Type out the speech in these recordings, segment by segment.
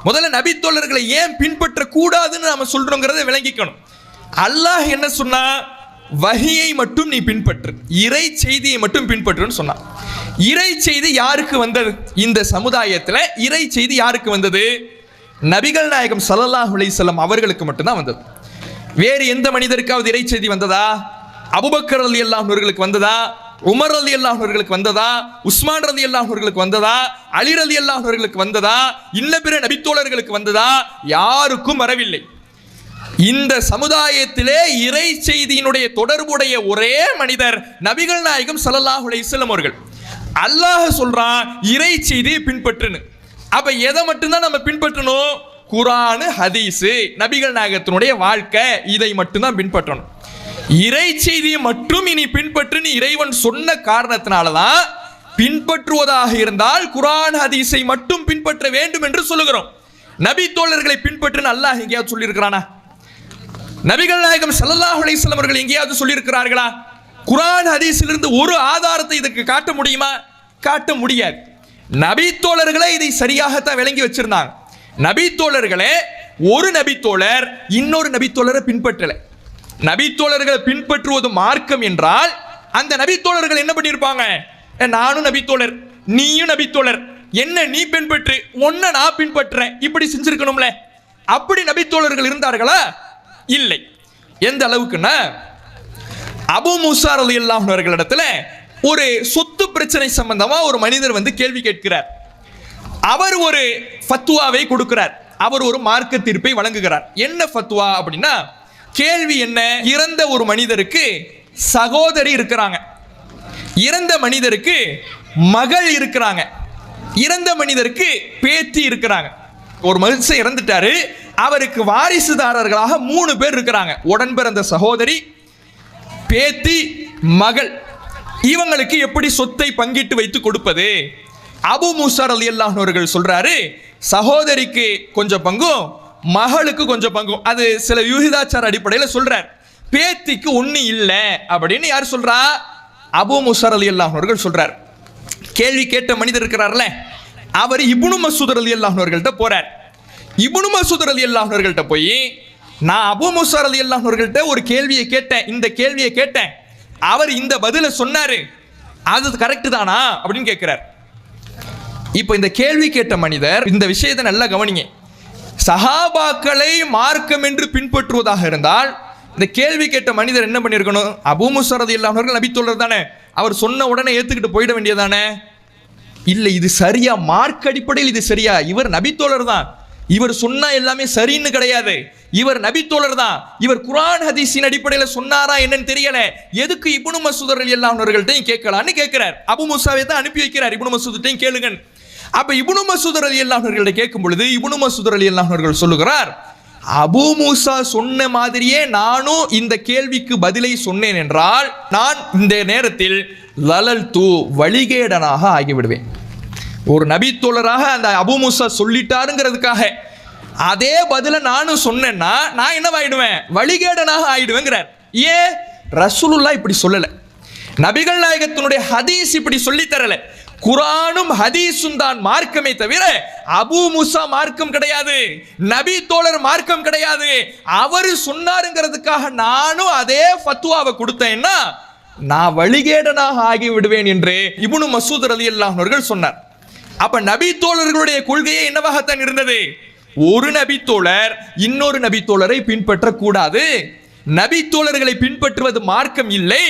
முதல்ல நபி தோழர்களை ஏன் பின்பற்ற கூடாதுன்னு நாம சொல்றோங்கிறத விளங்கிக்கணும். அல்லாஹ் என்ன சொன்னா, வஹியை மட்டும் நீ பின்பற்று, இறை செய்தியை மட்டும் பின்பற்றுன்னு சொன்னான். இறை செய்தி யாருக்கு வந்தது? இந்த சமுதாயத்தில் இறை செய்தி யாருக்கு வந்தது? நபிகள் நாயகம் ஸல்லல்லாஹு அலைஹி வஸல்லம் அவர்களுக்கு மட்டும்தான் வந்தது. வேறு எந்த மனிதருக்காவது இறை செய்தி வந்ததா? அபூபக்கர் ரலியல்லாஹு அன்ஹுவுக்கு வந்ததா? உமர் ரலியல்லாஹு அன்ஹுவுக்கு வந்ததா? உஸ்மான் ரலியல்லாஹு அன்ஹுவுக்கு வந்ததா? அலி ரலியல்லாஹு அன்ஹுவுக்கு வந்ததா? இன்ன பிற நபித்தோழர்களுக்கு வந்ததா? யாருக்கும் வரவில்லை. இந்த சமுதாயத்திலே இறை செய்தியினுடைய தொடர்புடைய ஒரே மனிதர் நபிகள் நாயகம் ஸல்லல்லாஹு அலைஹி வஸல்லம் அவர்கள். அல்லாஹ் சொல்றான் இறை செய்தியை பின்பற்றுன்னு. அப்ப எதை மட்டும்தான் நம்ம பின்பற்றணும்? குர்ஆன், ஹதீஸ், நபிகள் நாயகத்தினுடைய வாழ்க்கை, இதை மட்டும்தான் பின்பற்றணும். இறை செய்தியை மட்டும் இனி பின்பற்றுன்னு இறைவன் சொன்ன காரணத்தினாலதான் பின்பற்றுவதாக இருந்தால் குர்ஆன் ஹதீஸை மட்டும் பின்பற்ற வேண்டும் என்று சொல்லுகிறோம். நபி தோழர்களை பின்பற்றுன்னு அல்லாஹ் எங்கேயாவது சொல்லியிருக்கிறானா? நபிகள் நாயகம் ஸல்லல்லாஹு அலைஹி வஸல்லம் அவர்கள் எங்கேயாவது சொல்லியிருக்கிறார்களா? குர்ஆன் ஹதீஸிலிருந்து ஒரு ஆதாரத்தை இதற்கு காட்ட முடியுமா? காட்ட முடியாது. நபி தோழர்களே இதை சரியாகத்தான் விளங்கி வச்சிருந்தாங்க. நபி தோழர்களே, ஒரு நபி தோழர் இன்னொரு நபி தோழரை பின்பற்றல. நபி தோழர்களை பின்பற்றுவது மார்க்கம் என்றால் அந்த நபி தோழர்கள் என்ன பண்ணியிருப்பாங்க? நானும் நபி தோழர், நீயும் நபி தோழர், என்ன நீ பின்பற்று, ஒன்ன நான் பின்பற்றுறேன், இப்படி செஞ்சிருக்கணும்ல. அப்படி நபி தோழர்கள் இருந்தார்களா? இல்லை. எந்த அளவுக்குன்னா, அபூ மூஸா ரலியல்லாஹு அன்ஹு அவர்களிடத்துல ஒரு சொத்து பிரச்சனை சம்பந்தமா ஒரு மனிதர் வந்து கேள்வி கேட்கிறார். அவர் ஒரு ஃபத்வாவை கொடுக்கிறார். அவர் ஒரு மார்க்க தீர்ப்பை வழங்குகிறார். என்ன ஃபத்வா அப்படின்னா, கேள்வி என்ன? இறந்த ஒரு மனிதருக்கு சகோதரி இருக்கிறாங்க, இறந்த மனிதருக்கு மகள் இருக்கிறாங்க, இறந்த மனிதருக்கு பேத்தி இருக்கிறாங்க. ஒரு மனுஷன் இறந்துட்டாரு, அவருக்கு வாரிசுதாரர்களாக 3 பேர் இருக்கிறாங்க. உடன் பிறந்த சகோதரி, பேத்தி, மகள். இவங்களுக்கு எப்படி சொத்தை பங்கிட்டு வைத்து கொடுப்பது? அபூ மூஸா ரலியல்லாஹு அன்ஹு அவர்கள் சொல்றாரு, சகோதரிக்கு கொஞ்சம் பங்கும் மகளுக்கு கொஞ்சம் பங்கும். அது சில யூகிதாச்சார அடிப்படையில் சொல்றார். பேத்திக்கு ஒண்ணு இல்லை அப்படின்னு யார் சொல்றா? அபூ மூஸா ரலியல்லாஹு அன்ஹு அவர்கள் சொல்றார். கேள்வி கேட்ட மனிதர் இருக்கிறார்ல, அவர் இப்னு மஸ்ஊத் ரலியல்லாஹு அன்ஹு அவர்கள்ட்ட போறார். இப்னு மஸ்ஊத் ரலியல்லாஹு அன்ஹு அவர்கள்ட்ட போய், நான் அபூ மூஸா ரலியல்லாஹு அன்ஹு அவர்கள்ட்ட ஒரு கேள்வியை கேட்டேன், இந்த கேள்வியை கேட்டேன், அவர் இந்த பதிலை சொன்னாரு, அது கரெக்ட் தானா அப்படின்னு கேட்கிறார். இப்போ இந்த கேள்வி கேட்ட மனிதர் இந்த விஷயத்தை நல்லா கவனிங்க. சஹாபாக்களை மார்க்கம் என்று பின்பற்றுவதாக இருந்தால் இந்த கேள்வி கேட்ட மனிதர் என்ன பண்ணியிருக்கணும்? அபூ மூஸா ரலியல்லாஹு அன்ஹு நபி தோழர் தானே, அவர் சொன்ன உடனே ஏத்துக்கிட்டு போயிட வேண்டியதானே? இல்லை, இது சரியா? மார்க் அடிப்படையில் இது சரியா? இவர் நபி தோழர் தான், இவர் சொன்னா எல்லாமே சரின்னு கிடையாது, இவர் நபி தோழர் தான், இவர் குர்ஆன் ஹதீஸின் அடிப்படையில் சொன்னாரா என்னன்னு தெரியல, எதுக்கு இப்னு மஸ்ஊத் ரலியல்லாஹு அன்ஹு அவர்கள்ட்டையும் கேட்கலான்னு கேட்கிறார். அபூ மூஸாவை தான் அனுப்பி வைக்கிறார், இப்னு மஸ்ஊத்டையும் கேளுங்க. அப்ப இப்னு மஸ்ஊத் ரலியல்லாஹு அன்ஹு அவர்கள்ட்ட கேட்கும் பொழுது இப்னு மஸ்ஊத் ரலியல்லாஹு அன்ஹு அவர்கள் சொல்லுகிறார், அபூ மூஸா சொன்ன மாதிரியே நானும் இந்த கேள்விக்கு பதிலை சொன்னேன் என்றால் நான் இந்த நேரத்தில் லலல்து, வழிகேடனாக ஆகிவிடுவேன். ஒரு நபி தோழராக அந்த அபூ மூஸா சொல்லிட்டாருங்கிறதுக்காக அதே பதில நானும் சொன்னேன்னா நான் என்னவாயிடுவேன்? வழிகேடனாக ஆயிடுவேங்கிறார். ஏன்? ரசூலுல்லாஹ் இப்படி சொல்லல, நபிகள் நாயகத்தினுடைய ஹதீஸ் இப்படி சொல்லி தரல. குர்ஆனும் ஹதீஸும் தான் மார்க்கமே தவிர அபூ மூஸா மார்க்கம் கிடையாது, நபி தோழர் மார்க்கம் கிடையாது. அவர் சொன்னாருங்கிறதுக்காக நானும் அதே ஃபத்வாவை கொடுத்தேன்னா நான் வழிகேடனாக ஆகி விடுவேன் என்று இப்னு மஸ்ஊத் ரலியல்லாஹு அன்ஹு அவர்கள் சொன்னார். அப்ப நபி தோழர்களுடைய கொள்கையே என்னவாகத்தான் இருந்தது? ஒரு நபி தோழர் இன்னொரு நபி தோழரை பின்பற்றக்கூடாது, நபி தோழர்களை பின்பற்றுவது மார்க்கம் இல்லை,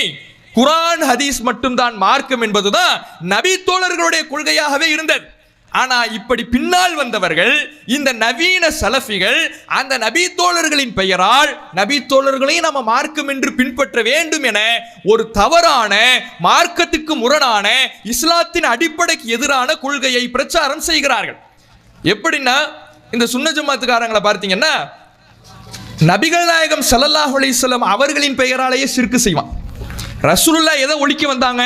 குர்ஆன் ஹதீஸ் மட்டும்தான் மார்க்கம் என்பதுதான் நபி தோழர்களுடைய கொள்கையாகவே இருந்தது. ஆனா இப்படி பின்னால் வந்தவர்கள், இந்த நவீன சலஃபிகள், அந்த நபி தோழர்களின் பெயரால் நபி தோழர்களையும் நம்ம மார்க்கம் என்று பின்பற்ற வேண்டும் என ஒரு தவறான, மார்க்கத்துக்கு முரணான, இஸ்லாத்தின் அடிப்படைக்கு எதிரான கொள்கையை பிரச்சாரம் செய்கிறார்கள். எப்படின்னா, இந்த சுன்ன ஜமாத்துக்காரங்களை பார்த்தீங்கன்னா, நபிகள் நாயகம் ஸல்லல்லாஹு அலைஹி வஸல்லம் அவர்களின் பெயராலேயே ஷிர்க் செய்வான். ரசூலுல்லாஹ் எதை ஒழிக்க வந்தாங்க?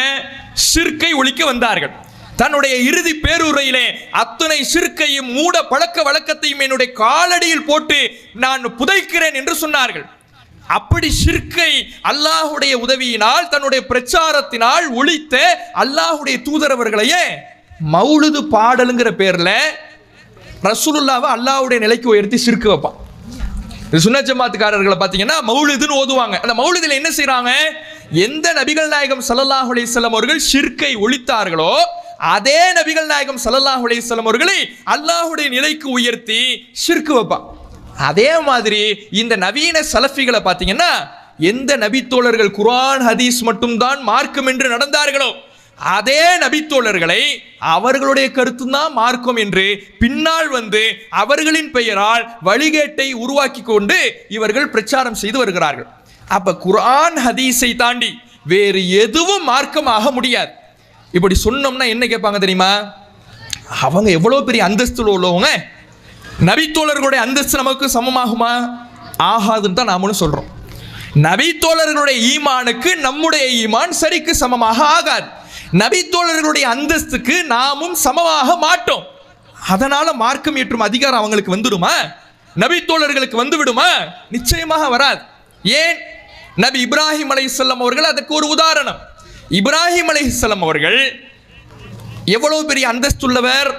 ஷிர்க்கை ஒழிக்க வந்தார்கள். தன்னுடைய இறுதி பேருரையிலே அத்தனை ஷிர்க்கையும் மூட பழக்க வழக்கத்தையும் என்னுடைய காலடியில் போட்டு நான் புதைக்கிறேன் என்று சொன்னார்கள். அப்படி ஷிர்க்கை அல்லாஹுடைய உதவியினால், தன்னுடைய பிரச்சாரத்தினால் ஒழித்த அல்லாஹுடைய தூதரவர்களையே மௌலுது பாடலுங்கிற பேர்ல ரசூலுல்லாவை அல்லாஹ்வுடைய நிலைக்கு உயர்த்தி ஷிர்க் வைப்பான். சுன்னத் ஜமாத்துக்காரர்களை பார்த்தீங்கன்னா மௌலிதுன்னு ஓதுவாங்க. அந்த மௌலிதில் என்ன செய்யறாங்க? எந்த நபிகள் நாயகம் ஸல்லல்லாஹு அலைஹி வஸல்லம் அவர்கள் ஷிர்க்கை ஒழித்தார்களோ அதே நபிகள் நாயகம் ஸல்லல்லாஹு அலைஹி வஸல்லம் அவர்களை அல்லாஹ்வுடைய நிலைக்கு உயர்த்தி ஷிர்க் வைப்பான். அதே மாதிரி இந்த நவீன சலஃபிகளை பார்த்தீங்கன்னா எந்த நபித்தோழர்கள் குர்ஆன் ஹதீஸ் மட்டும்தான் மார்க்கம் என்று நடந்தார்களோ அதே நபித்தோழர்களை அவர்களுடைய கருத்து தான் மார்க்கம் என்று பின்னால் வந்து அவர்களின் பெயரால் வழிகேட்டை உருவாக்கி கொண்டு இவர்கள் பிரச்சாரம் செய்து வருகிறார்கள். அப்ப குர்ஆன் ஹதீஸை தாண்டி வேறு எதுவும் மார்க்கமாக முடியாது. இப்படி சொன்னோம்னா என்ன கேட்பாங்க தெரியுமா? அவங்க எவ்வளவு பெரிய அந்தஸ்துல உள்ளவங்க, நபித்தோழர்களுடைய அந்தஸ்து நமக்கு சமமாகுமா? ஆகாதுன்னு தான் நாமளும் சொல்றோம். நபித்தோழர்களுடைய ஈமானுக்கு நம்முடைய ஈமான் சரிக்கு சமமாக ஆகாது. நபித்தோழர்களுடைய அந்தஸ்துக்கு நாமும் சமமாக மாட்டோம். அதனால மார்க்கம் ஏற்றும் அதிகாரம் அவங்களுக்கு வந்துடுமா? நபித்தோழர்களுக்கு வந்து விடுமா? நிச்சயமாக வராது. ஏன்? நபி இப்ராஹிம் அலைஹிஸ்ஸலாம் அவர்கள் அதற்கு ஒரு உதாரணம். இப்ராஹிம் அலைஹிஸ்ஸலாம் அவர்கள் எவ்வளவு பெரிய அந்தஸ்துள்ளவர்.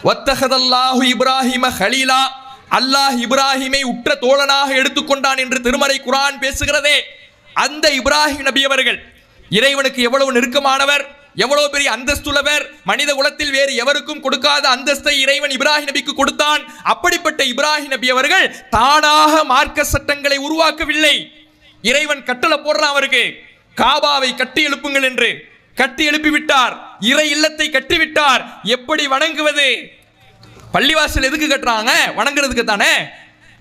வத்தஹதல்லாஹு இப்ராஹிம ஹலீலா, அல்லாஹ் இப்ராஹிமை உற்ற தோழனாக எடுத்துக்கொண்டான் என்று திருமறை குர்ஆன் பேசுகிறதே. அந்த இப்ராஹிம் நபி அவர்கள் இறைவனுக்கு எவ்வளவு நெருக்கமானவர், எவ்வளவு பெரிய அந்தஸ்துள்ளவர். மனித குலத்தில் வேறு எவருக்கும் கொடுக்காத அந்தஸ்தை இறைவன் இப்ராஹிம் நபிக்கு கொடுத்தான். அப்படிப்பட்ட இப்ராஹிம் நபி அவர்கள் தானாக மார்க்க சட்டங்களை உருவாக்கவில்லை. இறைவன் கட்டளை போடுறான் அவருக்கு, காபாவை கட்டி எழுப்புங்கள் என்று. கட்டி எழுப்பி விட்டார், இறை இல்லத்தை கட்டிவிட்டார். எப்படி வணங்குவது? பள்ளிவாசல் எதுக்கு கட்டுறாங்க? வணங்குறதுக்கு தானே,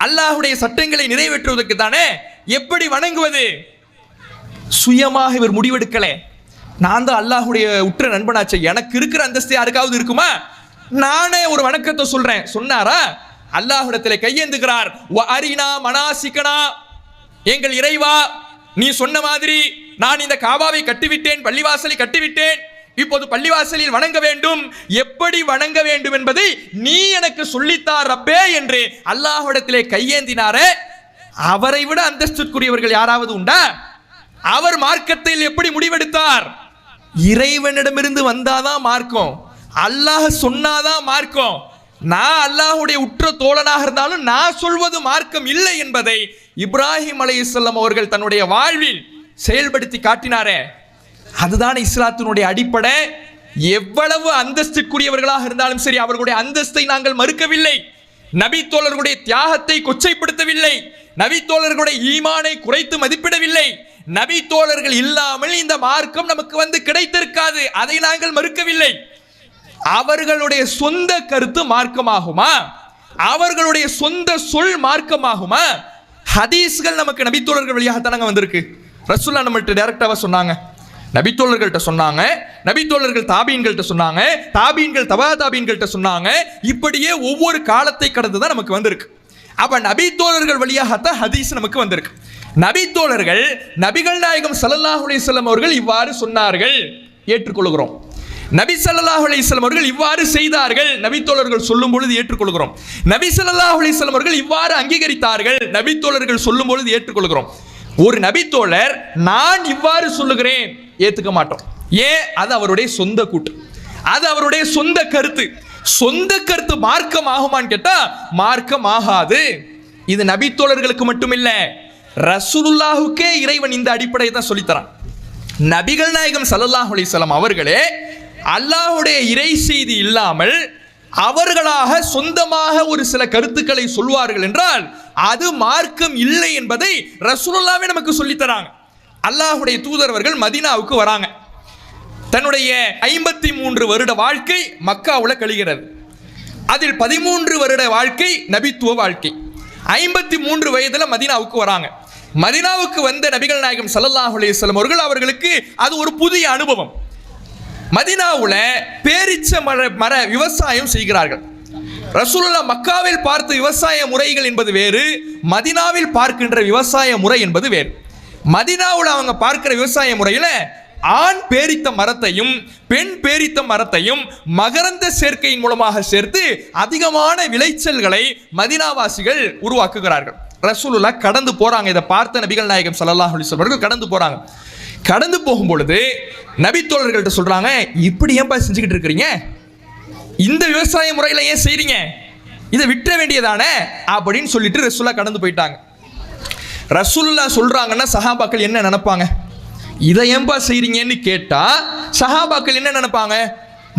அல்லாஹ்வுடைய சட்டங்களை நிறைவேற்றுவதற்கு தானே. எப்படி வணங்குவது? சுயமாக இவர் முடிவெடுக்கல. நான் தான் அல்லாஹ்வுடைய உற்ற நண்பனாச்சு, எனக்கு இருக்கிற அந்தஸ்து யாருக்காவது இருக்குமா? நானே ஒரு வணக்கத்தை சொல்றேன் சொன்னாரா? அல்லாஹ்விடத்தில் கையேந்துகிறார். வ அரினா மனாசிகனா, எங்கள் இறைவா நீ சொன்ன மாதிரி நான் இந்த காபாவை கட்டிவிட்டேன், பள்ளிவாசலை கட்டிவிட்டேன், இப்போது பள்ளிவாசலில் வணங்க வேண்டும். எப்படி வணங்க வேண்டும் என்பதை நீ எனக்கு சொல்லித்தார் ரப்பே என்று அல்லாஹ்விடத்திலே கையேந்தினாரே. அவரை விட அந்தஸ்துக்குரியவர்கள் யாராவது உண்டா? அவர் மார்க்கத்தில் எப்படி முடிவெடுத்தார்? இறைவனிடமிருந்து வந்தாதான் மார்க்கம், அல்லாஹ் சொன்னாதான் மார்க்கம். நான் அல்லாஹ்வுடைய உற்ற தோழனாக இருந்தாலும் நான் சொல்வது மார்க்கம் இல்லை என்பதை இப்ராஹிம் அலைஹிஸ்ஸலாம் அவர்கள் தன்னுடைய வாழ்வில் செயல்படுத்தி காட்டினாரே. அதுதான் இஸ்லாத்தினுடைய அடிப்படை. எவ்வளவு அந்தஸ்துக்குரியவர்களாக இருந்தாலும் சரி, அவர்களுடைய அந்தஸ்தை நாங்கள் மறுக்கவில்லை. நபி தோழர்களுடைய தியாகத்தை கொச்சைப்படுத்தவில்லை. நபி தோழர்களுடைய ஈமானை குறைத்து மதிப்பிடவில்லை. நபி தோழர்கள் இல்லாமல் இந்த மார்க்கம் நமக்கு வந்து கிடைத்திருக்காது, அதை நாங்கள் மறுக்கவில்லை. அவர்களுடைய சொந்த கருத்து மார்க்கமாகுமா? அவர்களுடைய சொந்த சொல் மார்க்கமாகுமா? ஹதீஸ்கள் நமக்கு நபித்தோழர்கள் வழியாகத்தானங்க வந்திருக்கு. ரசூலுல்லாஹ் நம்மள்ட்ட டைரக்டாவா சொன்னாங்க, நபித்தோழர்கள்ட்ட சொன்னாங்க, நபித்தோழர்கள் தாபீன்கள்ட்ட சொன்னாங்க, தாபீன்கள் தபா தாபீன்கள்ட்ட சொன்னாங்க. இப்படியே ஒவ்வொரு காலத்தை கடந்து தான் நமக்கு வந்திருக்கு. அப்ப நபித்தோழர்கள் வழியாகத்தான் ஹதீஸ் நமக்கு வந்திருக்கு. நபித்தோழர்கள் நபிகள் நாயகம் ஸல்லல்லாஹு அலைஹி வஸல்லம் அவர்கள் இவ்வாறு சொன்னார்கள், ஏற்றுக்கொள்கிறோம். நபி ஸல்லல்லாஹு அலைஹி வஸல்லம் அவர்கள் இவ்வாறு செய்தார்கள், நபித்தோழர்கள் சொல்லும் பொழுது ஏற்றுக்கொள்கிறோம். நபி ஸல்லல்லாஹு அலைஹி வஸல்லம் அவர்கள் இவ்வாறு அங்கீகரித்தார்கள், நபித்தோழர்கள் சொல்லும் பொழுது ஏற்றுக்கொள்கிறோம். ஒரு நபித்தோழர் நான் இவ்வாறு சொல்லுகிறேன் ஏத்துக்க மாட்டோம். ஏன்? அது அவருடைய சொந்த கூட்டு, அது அவருடைய சொந்த கருத்து. சொந்த கருத்து மார்க்கம் ஆகுமான்னு கேட்டா மார்க்கம் ஆகாது. இது நபித்தோழர்களுக்கு மட்டுமில்ல, ரசூலுல்லாஹுக்கே இறைவன் இந்த அடிப்படையை தான் சொல்லித்தரான். நபிகள் நாயகம் ஸல்லல்லாஹு அலைஹி வஸல்லம் அவர்களே அல்லாஹ்வுடைய இறை செய்தி இல்லாமல் அவர்களாக சொந்தமாக ஒரு சில கருத்துக்களை சொல்வார்கள் என்றால் அது மார்க்கம் இல்லை என்பதை ரசூலுல்லாஹ்வே நமக்கு சொல்லித்தராங்க. அல்லாஹ்வுடைய தூதரவர்கள் மதீனாவுக்கு வராங்க. தன்னுடைய 53 வருட வாழ்க்கை மக்காவுல கழிகிறது. அதில் 13 வருட வாழ்க்கை நபித்துவ வாழ்க்கை. 53 வயதுல மதீனாவுக்கு வராங்க. மதீனாவுக்கு வந்த நபிகள் நாயகம் ஸல்லல்லாஹு அலைஹி வஸல்லம் அவர்களுக்கு அது ஒரு புதிய அனுபவம். மதீனாவுல பேரிச்ச மர விவசாயம் செய்கிறார்கள். ரசூலுல்லாஹ் மக்காவில் பார்த்த விவசாய முறைகள் என்பது வேறு, மதீனாவில் பார்க்கின்ற விவசாய முறை என்பது வேறு. மதீனாவுல அவங்க பார்க்கிற விவசாய முறையில ஆண் பேரித்த மரத்தையும் பெண் பேரித்த மரத்தையும் மகரந்த சேர்க்கையின் மூலமாக சேர்த்து அதிகமான விளைச்சல்களை மதீனாவாசிகள் உருவாக்குகிறார்கள். ரசூலுல்லாஹ் கடந்து போறாங்க. இதை பார்த்த நபிகள் நாயகம் ஸல்லல்லாஹு அலைஹி வஸல்லம் அவர்கள் கடந்து போறாங்க. கடந்து போகும் பொழுது நபித்தோழர்கள்ட்ட சொல்றாங்க, இப்படி ஏன்பா செஞ்சுக்கிட்டு இருக்கிறீங்க? இந்த விவசாய முறையில ஏன் செய்றீங்க? இதை விட்டுற வேண்டியதானே அப்படின்னு சொல்லிட்டு ரசூலுல்லாஹ் கடந்து போயிட்டாங்க. ரசூலுல்லாஹ் சொல்றாங்கன்னா சஹாபாக்கள் என்ன நினைப்பாங்க? இதை ஏன்பா செய்றீங்கன்னு கேட்டா சஹாபாக்கள் என்ன நினைப்பாங்க?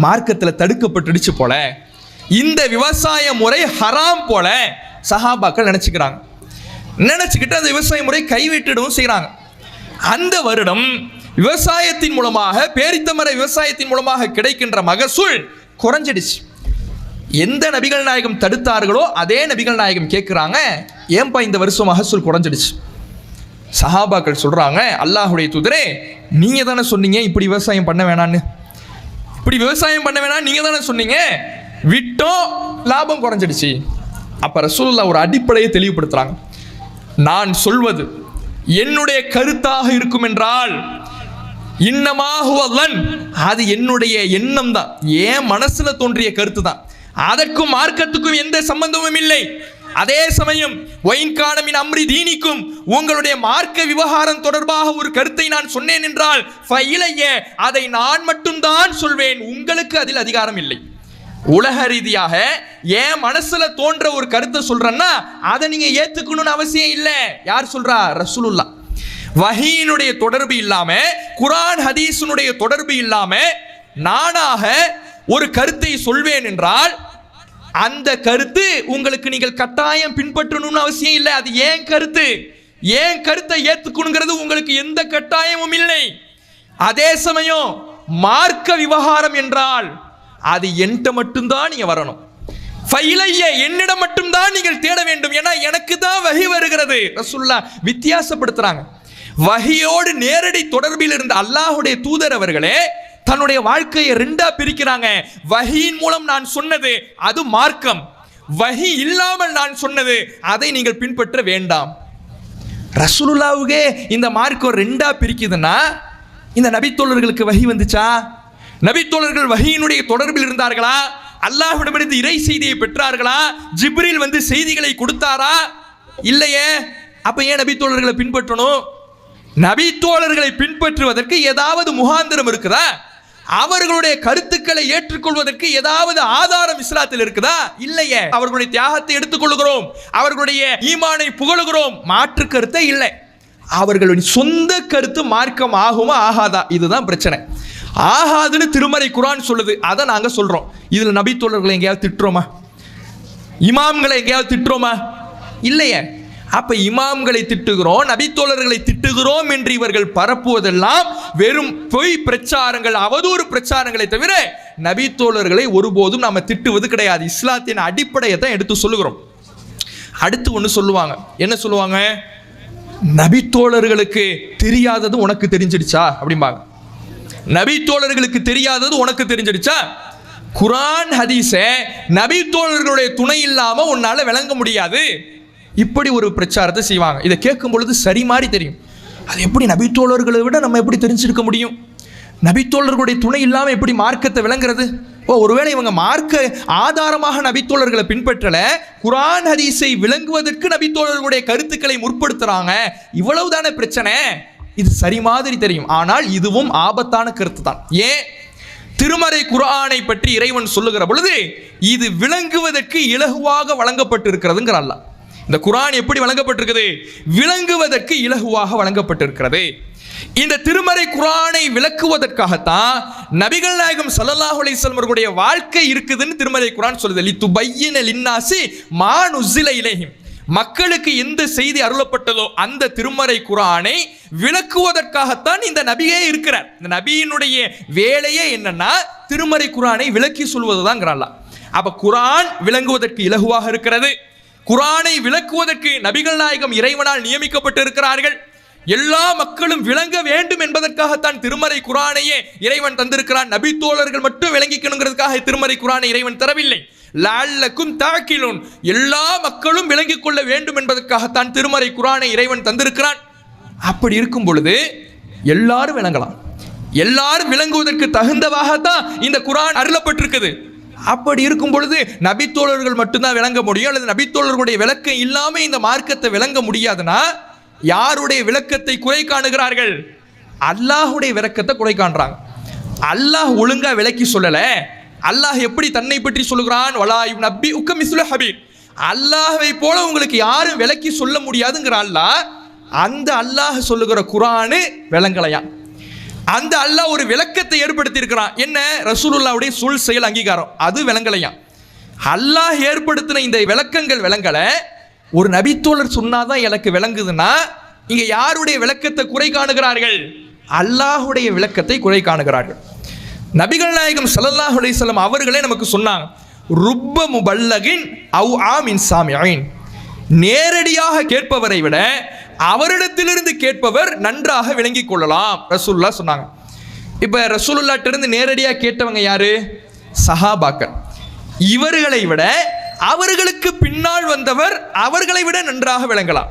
மார்க்கத்தில் தடுக்கப்பட்டுடுச்சு போல, இந்த விவசாய முறை ஹராம் போல சஹாபாக்கள் நினைச்சுக்கிறாங்க. நினைச்சுக்கிட்டு அந்த விவசாய முறை கைவிட்டிடவும் செய்கிறாங்க. அந்த வருடம் விவசாயத்தின் மூலமாக, பேரித்தமர விவசாயத்தின் மூலமாக கிடைக்கின்ற மகசூல் குறைஞ்சிடுச்சு. எந்த நபிகள் நாயகம் தடுத்தார்களோ அதே நபிகள் நாயகம் கேட்குறாங்க, ஏன்பா இந்த வருஷம் மகசூல் குறைஞ்சிடுச்சு? சஹாபாக்கள் சொல்கிறாங்க, அல்லாஹுடைய தூதரே, நீங்கள் தானே சொன்னீங்க இப்படி விவசாயம் பண்ண வேணான்னு, இப்படி விவசாயம் பண்ண வேணாம் நீங்கள் தானே சொன்னீங்க, விட்டோம் லாபம் குறைஞ்சிடுச்சு. அப்போ ரசூலுல்லாஹ் ஒரு அடிப்படையை தெளிவுபடுத்துகிறாங்க, நான் சொல்வது என்னுடைய கருத்தாக இருக்கும் என்றால் இன்னமாகுவல்லன், அது என்னுடைய எண்ணம் தான், ஏன் மனசுல தோன்றிய கருத்து தான், அதற்கும் மார்க்கத்துக்கும் எந்த சம்பந்தமும் இல்லை. அதே சமயம் ஒயின்கானமின் அம்ரி தீனிக்கும், உங்களுடைய மார்க்க விவகாரம் தொடர்பாக ஒரு கருத்தை நான் சொன்னேன் என்றால் அதை நான் மட்டும்தான் சொல்வேன், உங்களுக்கு அதில் அதிகாரம் இல்லை. உலக ரீதியாக ஏன் மனசுல தோன்ற ஒரு கருத்தை சொல்றேன்னா அதை நீங்க ஏத்துக்கணும்னு அவசியம் இல்லை. யார் சொல்றா? ரசூலுல்லாஹ். வஹீனுடைய தொடர்பு இல்லாம, குர்ஆன் ஹதீஸினுடைய தொடர்பு இல்லாம நானாக ஒரு கருத்தை சொல்வேன் என்றால் அந்த கருத்து உங்களுக்கு நீங்கள் கட்டாயம் பின்பற்றணும்னு அவசியம் இல்லை. அது ஏன் கருத்து, ஏன் கருத்தை ஏத்துக்கணுங்கிறது உங்களுக்கு எந்த கட்டாயமும் இல்லை. அதே சமயம் மார்க்க விவகாரம் என்றால் அது என்கிட்ட மட்டும்தான் நீங்க வரணும், என்னிடம் மட்டும்தான் நீங்கள் தேட வேண்டும், ஏன்னா எனக்கு தான் வஹி வருகிறது. ரசூலுல்லாஹ் வித்தியாசப்படுத்துறாங்க. வஹியோடு நேரடி தொடர்பில் இருந்த அல்லாஹ்வுடைய தூதர் அவர்களே தன்னுடைய வாழ்க்கையை ரெண்டா பிரிக்கிறாங்க. வஹியின் மூலம் நான் சொன்னது அது மார்க்கம், வஹி இல்லாமல் நான் சொன்னது அதை நீங்கள் பின்பற்ற வேண்டாம். ரசூலுல்லாஹ்வுக்கே இந்த மார்க்கம் ரெண்டா பிரிக்குதுன்னா இந்த நபித்தோழர்களுக்கு வஹி வந்துச்சா? நபித்தோழர்கள் வஹியினுடைய தொடர்பில் இருந்தார்களா? அல்லாஹ்விடமிருந்து இறை செய்தியை பெற்றார்களா? ஜிப்ரீல் வந்து செய்திகளை கொடுத்தாரா? இல்லையே. அப்ப ஏன் நபித்தோழர்களை பின்பற்றணும்? நபித்தோழர்களை பின்பற்றுவதற்கு ஏதாவது முகாந்திரம் இருக்குதா? அவர்களுடைய கருத்துக்களை ஏற்றுக்கொள்வதற்கு ஏதாவது ஆதாரம் இஸ்லாத்தில் இருக்குதா? இல்லையே. அவர்களுடைய தியாகத்தை எடுத்துக்கொள்கிறோம், அவர்களுடைய ஈமானை புகழுகிறோம், மாற்று கருத்தை இல்லை. அவர்களுடைய சொந்த கருத்து மார்க்கம் ஆகுமா ஆகாதா? இதுதான் பிரச்சனை. ஆகாதுன்னு திருமறை குர்ஆன் சொல்லுது, அதை நாங்க சொல்றோம். இதுல நபித்தோழர்களை எங்கேயாவது திட்டுறோமா? இமாம்களை எங்கேயாவது திட்டுறோமா? இல்லையே. அப்ப இமாம்களை திட்டுகிறோம், நபித்தோழர்களை திட்டுகிறோம் என்று இவர்கள் பரப்புவதெல்லாம் வெறும் பொய் பிரச்சாரங்கள், அவதூறு பிரச்சாரங்களை தவிர நபித்தோழர்களை ஒருபோதும் நாம திட்டுவது கிடையாது. இஸ்லாத்தின் அடிப்படையை தான் எடுத்து சொல்லுகிறோம். அடுத்து ஒன்று சொல்லுவாங்க, என்ன சொல்லுவாங்க? நபித்தோழர்களுக்கு தெரியாதது உனக்கு தெரிஞ்சிடுச்சா அப்படிம்பாங்க. நபித்தோழர்களுக்கு தெரியாதது உனக்கு தெரிஞ்சிடுச்சா? குர்ஆன் ஹதீஸை நபித்தோழர்களுடைய துணை இல்லாம உன்னால விளங்க முடியாது, இப்படி ஒரு பிரச்சாரத்தை செய்வாங்க. இதை கேட்கும் பொழுது சரி மாதிரி தெரியும். அது எப்படி நபித்தோழர்களை விட நம்ம எப்படி தெரிஞ்சிருக்க முடியும்? நபித்தோழர்களுடைய துணை இல்லாமல் எப்படி மார்க்கத்தை விளங்குறது? ஒருவேளை இவங்க மார்க்க ஆதாரமாக நபித்தோழர்களை பின்பற்றல, குர்ஆன் ஹதீஸை விளங்குவதற்கு நபித்தோழர்களுடைய கருத்துக்களை முற்படுத்துறாங்க, இவ்வளவுதானே பிரச்சனை. இது சரி மாதிரி தெரியும், ஆனால் இதுவும் ஆபத்தான கருத்து தான். ஏன்? திருமறை குர்ஆனை பற்றி இறைவன் சொல்லுகிற பொழுது இது விளங்குவதற்கு இலகுவாக வழங்கப்பட்டிருக்கிறதுங்கிற அல்லாஹ். இந்த குர்ஆன் எப்படி வழங்கப்பட்டிருக்குது? விளங்குவதற்கு இலகுவாக வழங்கப்பட்டிருக்கிறது. இந்த திருமறை குர்ஆனை விளக்குவதற்காகத்தான் நபிகள் நாயகம் ஸல்லல்லாஹு அலைஹி வஸல்லம் அவர்களுடைய வாழ்க்கை இருக்குதுன்னு திருமறை குர்ஆன் சொல்லுது. லிதுபய்யின லின்னாஸி மா நுஸில இலைஹிம், மக்களுக்கு எந்த செய்தி அருளப்பட்டதோ அந்த திருமறை குர்ஆனை விளக்குவதற்காகத்தான் இந்த நபியே இருக்கிறார். இந்த நபியினுடைய வேலையே என்னன்னா திருமறை குர்ஆனை விளக்கி சொல்வதுதான். அப்ப குர்ஆன் விளங்குவதற்கு இலகுவாக இருக்கிறது. குர்ஆனை விளக்குவதற்கு நபிகள் நாயகம் இறைவனால் நியமிக்கப்பட்டு இருக்கிறார்கள். எல்லா மக்களும் விளங்க வேண்டும் என்பதற்காகத்தான் திருமறை குர்ஆனையே இறைவன் தந்திருக்கிறான். நபித்தோழர்கள் மட்டும் விளங்கிக்கணுங்கிறதுக்காக திருமறை குர்ஆனை இறைவன் தரவில்லை. லஅல்லக்கும் தஅகிலூன், எல்லா மக்களும் விளங்கிக் கொள்ள வேண்டும் என்பதற்காகத்தான் திருமறை குர்ஆனை இறைவன் தந்திருக்கிறான். அப்படி இருக்கும் பொழுது எல்லாரும் விளங்கலாம், எல்லாரும் விளங்குவதற்கு தகுந்தவாகத்தான் இந்த குர்ஆன் அருளப்பட்டிருக்குது. அப்படி இருக்கும் பொழுது நபித்தோழர்கள் மட்டும்தான் விளங்க முடியும், அல்லது நபித்தோழர்களுடைய விளக்கம் இல்லாமல் இந்த மார்க்கத்தை விளங்க முடியாதுன்னா யாருடைய விளக்கத்தை குறை காணுகிறார்கள்? அல்லாஹுடைய விளக்கத்தை குறை காண்றாங்க. அல்லாஹ் ஒழுங்கா விளக்கி சொல்லல, அல்லாஹ் எப்படி தன்னை பற்றி சொல்லுகிறான்? வலா யுனப்பிஉக மிஸ்லு ஹபீர். அல்லாஹ்வை போல உங்களுக்கு யாரும் விளக்கி சொல்ல முடியாதுங்கிற அல்லாஹ், அந்த அல்லாஹ் சொல்லுகிற குர்ஆனு விளங்கலையா? அந்த அல்லாஹ் ஒரு விளக்கத்தை ஏற்படுத்தி இருக்கிறான். என்ன? ரசூலுல்லாஹ்வுடைய சொல் செயல் அங்கீகாரம், அது விளங்கலையா? அல்லாஹ் ஏற்படுத்தின இந்த விளக்கங்கள் விளங்கல. ஒரு நபித்தோழர் சொன்னாதான் எனக்கு விளங்குதுன்னா இங்க யாருடைய விளக்கத்தை குறை காணுகிறார்கள்? அல்லாஹ்வுடைய விளக்கத்தை குறை காணுகிறார்கள். நபிகள் நாயகம் ஸல்லல்லாஹு அலைஹி வஸல்லம் அவர்களே நமக்கு சொன்னாங்க, ருப்ப முபல்லகின் அவ் ஆமின் சாமியின். நேரடியாக கேட்பவரை விட அவரிடத்திலிருந்து கேட்பவர் நன்றாக விளங்கிக் கொள்ளலாம் ரசூலுல்லாஹ் சொன்னாங்க. இப்ப ரசூலுல்லாஹ்ட்ட இருந்து நேரடியாக கேட்டவங்க யாரு? சஹாபாக்கள். இவர்களை விட அவர்களுக்கு பின்னால் வந்தவர் அவர்களை விட நன்றாக விளங்கலாம்.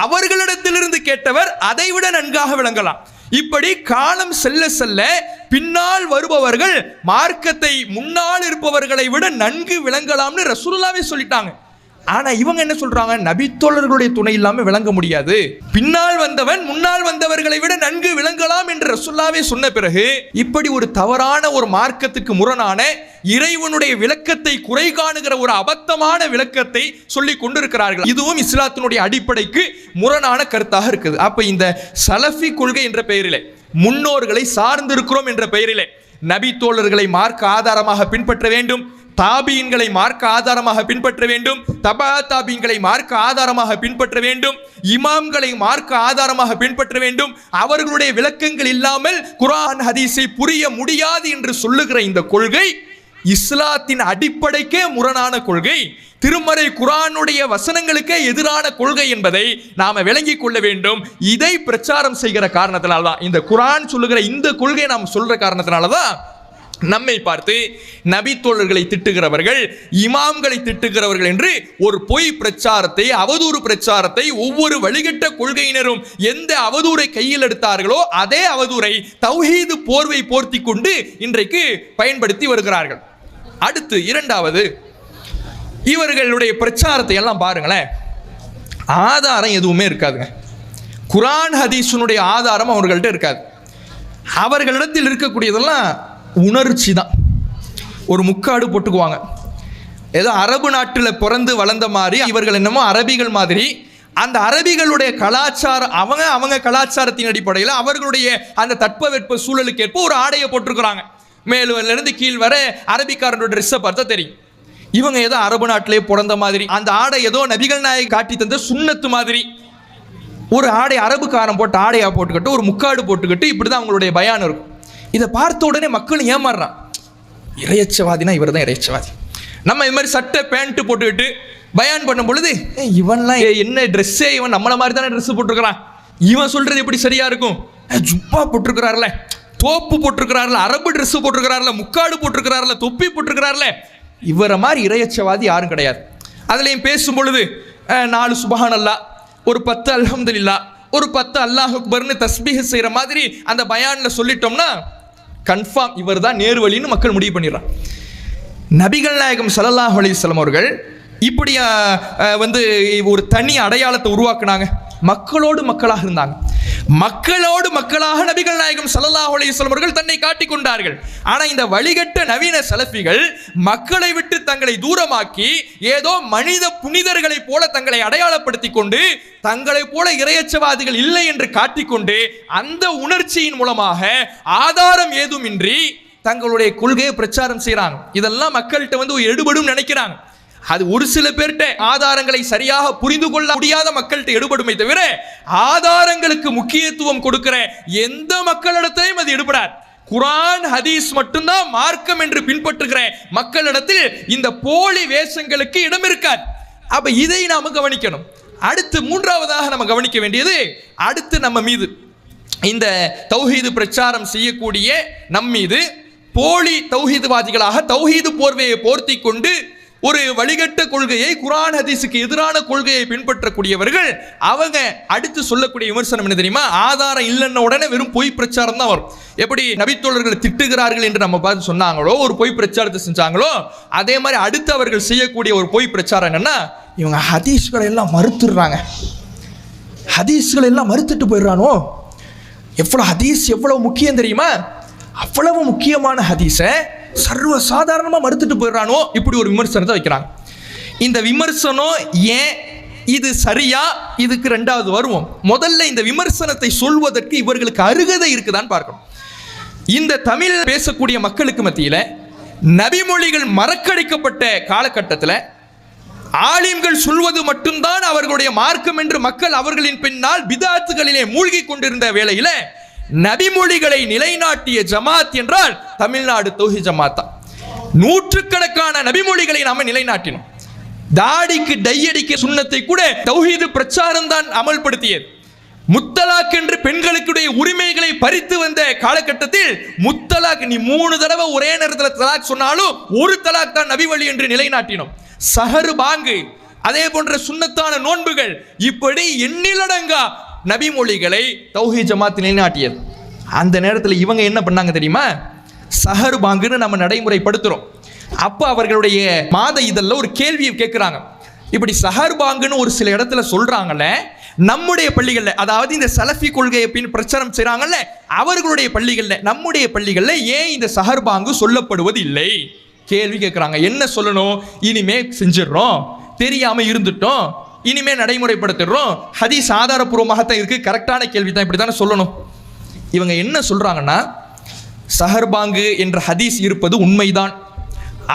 அவர்களிடத்திலிருந்து கேட்டவர் அதை விட நன்றாக விளங்கலாம். இப்படி காலம் செல்ல செல்ல பின்னால் வருபவர்கள் மார்க்கத்தை முன்னால் இருப்பவர்களை விட நன்கு விளங்கலாம்னு ரசூலுல்லாஹ்வே சொல்லிட்டாங்க. ஆனா இவங்க என்ன சொல்றாங்க? நபித்தோழர்களுடைய துணை இல்லாம விளங்க முடியாது, பின்னால் வந்தவன் முன்னால் வந்தவர்களை விட நன்கு விளங்கலாம் என்று ரசூலுல்லாஹ்வே சொன்ன பிறகு இப்படி ஒரு தவறான ஒரு மார்க்கத்துக்கு முரணான இறைவனுடைய விளக்கத்தை குறை காணுகிற ஒரு அபத்தமான விளக்கத்தை சொல்லி கொண்டிருக்கிறார்கள். இதுவும் இஸ்லாத்தினுடைய அடிப்படைக்கு முரணான கருத்தாக இருக்குது. அப்ப இந்த சலஃபி கொள்கை என்ற பெயரிலே, முன்னோர்களை சார்ந்திருக்கிறோம் என்ற பெயரிலே நபி தோழர்களை மார்க்க ஆதாரமாக பின்பற்ற வேண்டும், தாபீன்களை மார்க்க ஆதாரமாக பின்பற்ற வேண்டும், தபா தாபீன்களை மார்க்க ஆதாரமாக பின்பற்ற வேண்டும், இமாம்களை மார்க்க ஆதாரமாக பின்பற்ற வேண்டும். அவர்களுடைய விளக்கங்கள் இல்லாமல் குர்ஆன் ஹதீஸை புரிய முடியாது என்று சொல்லுகிற இந்த கொள்கை இஸ்லாத்தின் அடிப்படைக்கே முரணான கொள்கை, திருமறை குர்ஆனுடைய வசனங்களுக்கே எதிரான கொள்கை என்பதை நாம விளங்கிக் கொள்ள வேண்டும். இதை பிரச்சாரம் செய்கிற காரணத்தினால்தான், இந்த குர்ஆன் சொல்லுகிற இந்த கொள்கையை நாம் சொல்ற காரணத்தினாலதான் நம்மை பார்த்து நபி தோழர்களை திட்டுகிறவர்கள், இமாம்களை திட்டுகிறவர்கள் என்று ஒரு பொய் பிரச்சாரத்தை, அவதூறு பிரச்சாரத்தை ஒவ்வொரு வழிகட்ட கொள்கையினரும் எந்த அவதூறை கையில் எடுத்தார்களோ அதே அவதூறை தௌஹீது போர்வை போர்த்தி கொண்டு இன்றைக்கு பயன்படுத்தி வருகிறார்கள். அடுத்து இரண்டாவது, இவர்களுடைய பிரச்சாரத்தை எல்லாம் பாருங்களேன், ஆதாரம் எதுவுமே இருக்காதுங்க. குர்ஆன் ஹதீஸினுடைய ஆதாரம் அவர்கள்ட்ட இருக்காது. அவர்களிடத்தில் இருக்கக்கூடியதெல்லாம் உணர்ச்சி தான். ஒரு முக்காடு போட்டுக்குவாங்க, ஏதோ அரபு நாட்டில் பிறந்து வளர்ந்த மாதிரி இவர்கள் என்னமோ அரபிகள் மாதிரி. அந்த அரபிகளுடைய கலாச்சாரம், அவங்க கலாச்சாரத்தின் அடிப்படையில் அவர்களுடைய அந்த தட்பவெட்ப சூழலுக்கு ஏற்ப ஒரு ஆடையை போட்டிருக்கிறாங்க. மேலிருந்து கீழ் வர அரபிக்காரனோட ட்ரெஸ்ஸை பார்த்தா தெரியும் இவங்க ஏதோ அரபு நாட்டிலே பிறந்த மாதிரி. அந்த ஆடை ஏதோ நபிகள் நாயகம் காட்டி தந்த சுன்னத்து மாதிரி. ஒரு ஆடை அரபுக்காரன் போட்டு ஆடையா போட்டுக்கிட்டு ஒரு முக்காடு போட்டுக்கிட்டு இப்படிதான் அவங்களுடைய பயான் இருக்கும். இதை பார்த்த உடனே மக்கள் ஏமாறுறான், இறையச்சவாதினா இவர் தான் இறையச்சவாதி. நம்ம இது மாதிரி சட்டை பேண்ட் போட்டுக்கிட்டு பயான் பண்ணும் பொழுது இவன்லாம் என்ன ட்ரெஸ்ஸே, இவன் நம்மள மாதிரி தானே ட்ரெஸ் போட்டிருக்கிறான், இவன் சொல்றது எப்படி சரியா இருக்கும்? ஜுப்பா போட்டிருக்கிறார்ல, தோப்பு போட்டிருக்கிறார்ல, அரபு ட்ரெஸ் போட்டிருக்கிறார்ல, முக்காடு போட்டிருக்கிறார்ல, தொப்பி போட்டிருக்கிறார்ல, இவரை மாதிரி இறையச்சவாதி யாரும் கிடையாது. அதுலேயும் பேசும் பொழுது 4 சுப்ஹானல்லாஹ், ஒரு 10 அல்ஹம்துலில்லாஹ், ஒரு 10 அல்லாஹ் அக்பர்னு தஸ்பீஹ் செய்கிற மாதிரி அந்த பயான்ல சொல்லிட்டோம்னா கன்ஃபார்ம் இவர் தான் நேர்வழின்னு மக்கள் முடிவு பண்ணிடுறான். நபிகள் நாயகம் ஸல்லல்லாஹு அலைஹி வஸல்லம் அவர்கள் இப்படி ஒரு தனி அடையாளத்தை உருவாக்குனாங்க. மக்களோடு மக்களாக இருந்தாங்க. மக்களோடு மக்களாக நபிகள் நாயகம் ஸல்லல்லாஹு அலைஹி வஸல்லம் அவர்கள் தன்னை காட்டிக் கொண்டார்கள். ஆனா இந்த வழிகட்ட நவீன சலஃபிகள் மக்களை விட்டு தங்களை தூரமாக்கி ஏதோ மனித புனிதர்களை போல தங்களை அடையாளப்படுத்திக் கொண்டு தங்களை போல இறையச்சவாதிகள் இல்லை என்று காட்டிக்கொண்டு அந்த உணர்ச்சியின் மூலமாக ஆதாரம் ஏதுமின்றி தங்களுடைய கொள்கையை பிரச்சாரம் செய்யறாங்க. இதெல்லாம் மக்கள்கிட்ட எடுபடும் நினைக்கிறாங்க. அது ஒரு சில பேர்கிட்ட ஆதாரங்களை சரியாக புரிந்து கொள்ள முடியாத மக்கள்கிட்ட எடுபடுமே தவிர ஆதாரங்களுக்கு முக்கியத்துவம் கொடுக்கிற எந்த மக்களிடத்திலையும் அது எடுபடாது. குர்ஆன் ஹதீஸ் மட்டும்தான் மார்க்கம் என்று பின்பற்றுகிற மக்களிடத்தில் இந்த போலி வேஷங்களுக்கு இடம் இருக்காது. அப்ப இதை நாம கவனிக்கணும். அடுத்து மூன்றாவதாக நம்ம கவனிக்க வேண்டியது, அடுத்து நம்ம மீது இந்த தௌஹீது பிரச்சாரம் செய்யக்கூடிய நம் மீது போலி தௌஹீதுவாதிகளாக தௌஹீது போர்வையை போர்த்தி கொண்டு ஒரு வழிகட்ட கொள்கையை, குர்ஆன் ஹதீஸுக்கு எதிரான கொள்கையை பின்பற்றக்கூடியவர்கள் அவங்க அடுத்து சொல்லக்கூடிய விமர்சனம் என்ன தெரியுமா? ஆதாரம் இல்லைன்ன உடனே வெறும் பொய் பிரச்சாரம் தான் வரும். எப்படி நபித்தோழர்களை திட்டுகிறார்கள் என்று நம்ம பார்த்து சொன்னாங்களோ, ஒரு பொய் பிரச்சாரத்தை செஞ்சாங்களோ, அதே மாதிரி அடுத்து அவர்கள் செய்யக்கூடிய ஒரு பொய் பிரச்சாரம் என்னன்னா, இவங்க ஹதீஸ்களை எல்லாம் மறுத்துடுறாங்க, ஹதீஸ்களை எல்லாம் மறுத்துட்டு போயிடுறானோ. எவ்வளவு ஹதீஸ் எவ்வளவு முக்கியம் தெரியுமா? அவ்வளவு முக்கியமான ஹதீஸை சர்வ சாதாரணமாக மறுத்துட்டு போயிடறானோ, இப்படி ஒரு விமர்சனத்தை வைக்கிறாங்க. இந்த விமர்சனம் ஏன், இது சரியா, இதுக்கு ரெண்டாவது வருவோம். முதல்ல இந்த விமர்சனத்தை சொல்வதற்கு இவர்களுக்கு அருகதை இருக்குதான்னு பார்க்கணும். இந்த தமிழ் பேசக்கூடிய மக்களுக்கு மத்தியில் நபிமொழிகள் மறக்கடிக்கப்பட்ட காலகட்டத்தில் ஆலிம்கள் சொல்வது மட்டும்தான் அவர்களுடைய மார்க்கம் என்று மக்கள் அவர்களின் பின்னால் பிதாத்துகளிலே மூழ்கி கொண்டிருந்த வேளையில் நபிமொழிகளை நிலைநாட்டிய ஜமாத் என்றால் தமிழ்நாடு தௌஹீத் ஜமாத் தான். நூற்றுக்கணக்கான நபிமொழிகளை நாம நிலைநாட்டினோம். தாடிக்கு டையடிக்க சுன்னத்தை கூட தௌஹீது பிரச்சாரம் தான் அமல்படுத்தியது. முத்தலாக் என்று பெண்களுடைய உரிமைகளை பறித்து வந்த காலகட்டத்தில் முத்தலாக், நீ 3 தடவை ஒரே நேரத்தில் தலாக் சொன்னாலும் ஒரு தலாக் தான் நபி வழி என்று நிலைநாட்டினோம். சஹர் பாங்கு, அதே போன்ற சுன்னத்தான நோன்புகள், இப்படி எண்ணிலடங்கா நபிமொழிகளை தௌஹீத் ஜமாத் நிலைநாட்டியது. அந்த நேரத்தில் இவங்க என்ன பண்ணாங்க தெரியுமா? சஹர் பாங்குன்னு நம்ம நடைமுறைப்படுத்துறோம். அப்போ அவர்களுடைய மாத இதழில் ஒரு கேள்வியை கேட்குறாங்க. இப்படி சஹர் பாங்குன்னு ஒரு சில இடத்துல சொல்றாங்கல்ல, நம்முடைய பள்ளிகளில், அதாவது இந்த சலஃபி கொள்கையை பின் பிரச்சாரம் செய்கிறாங்கல்ல, அவர்களுடைய பள்ளிகளில், நம்முடைய பள்ளிகளில் ஏன் இந்த சஹர் பாங்கு சொல்லப்படுவது இல்லை? கேள்வி கேட்குறாங்க. என்ன சொல்லணும்? இனிமே செஞ்சிடறோம், தெரியாம இருந்துட்டோம், இனிமே நடைமுறைப்படுத்திடுறோம், ஹதீஸ் ஆதாரப்பூர்வமாகத்தான் இருக்கு, கரெக்டான கேள்வி தான், இப்படி தானே சொல்லணும். இவங்க என்ன சொல்றாங்கன்னா, சஹர் பாங்கு என்ற ஹதீஸ் இருப்பது உண்மைதான்,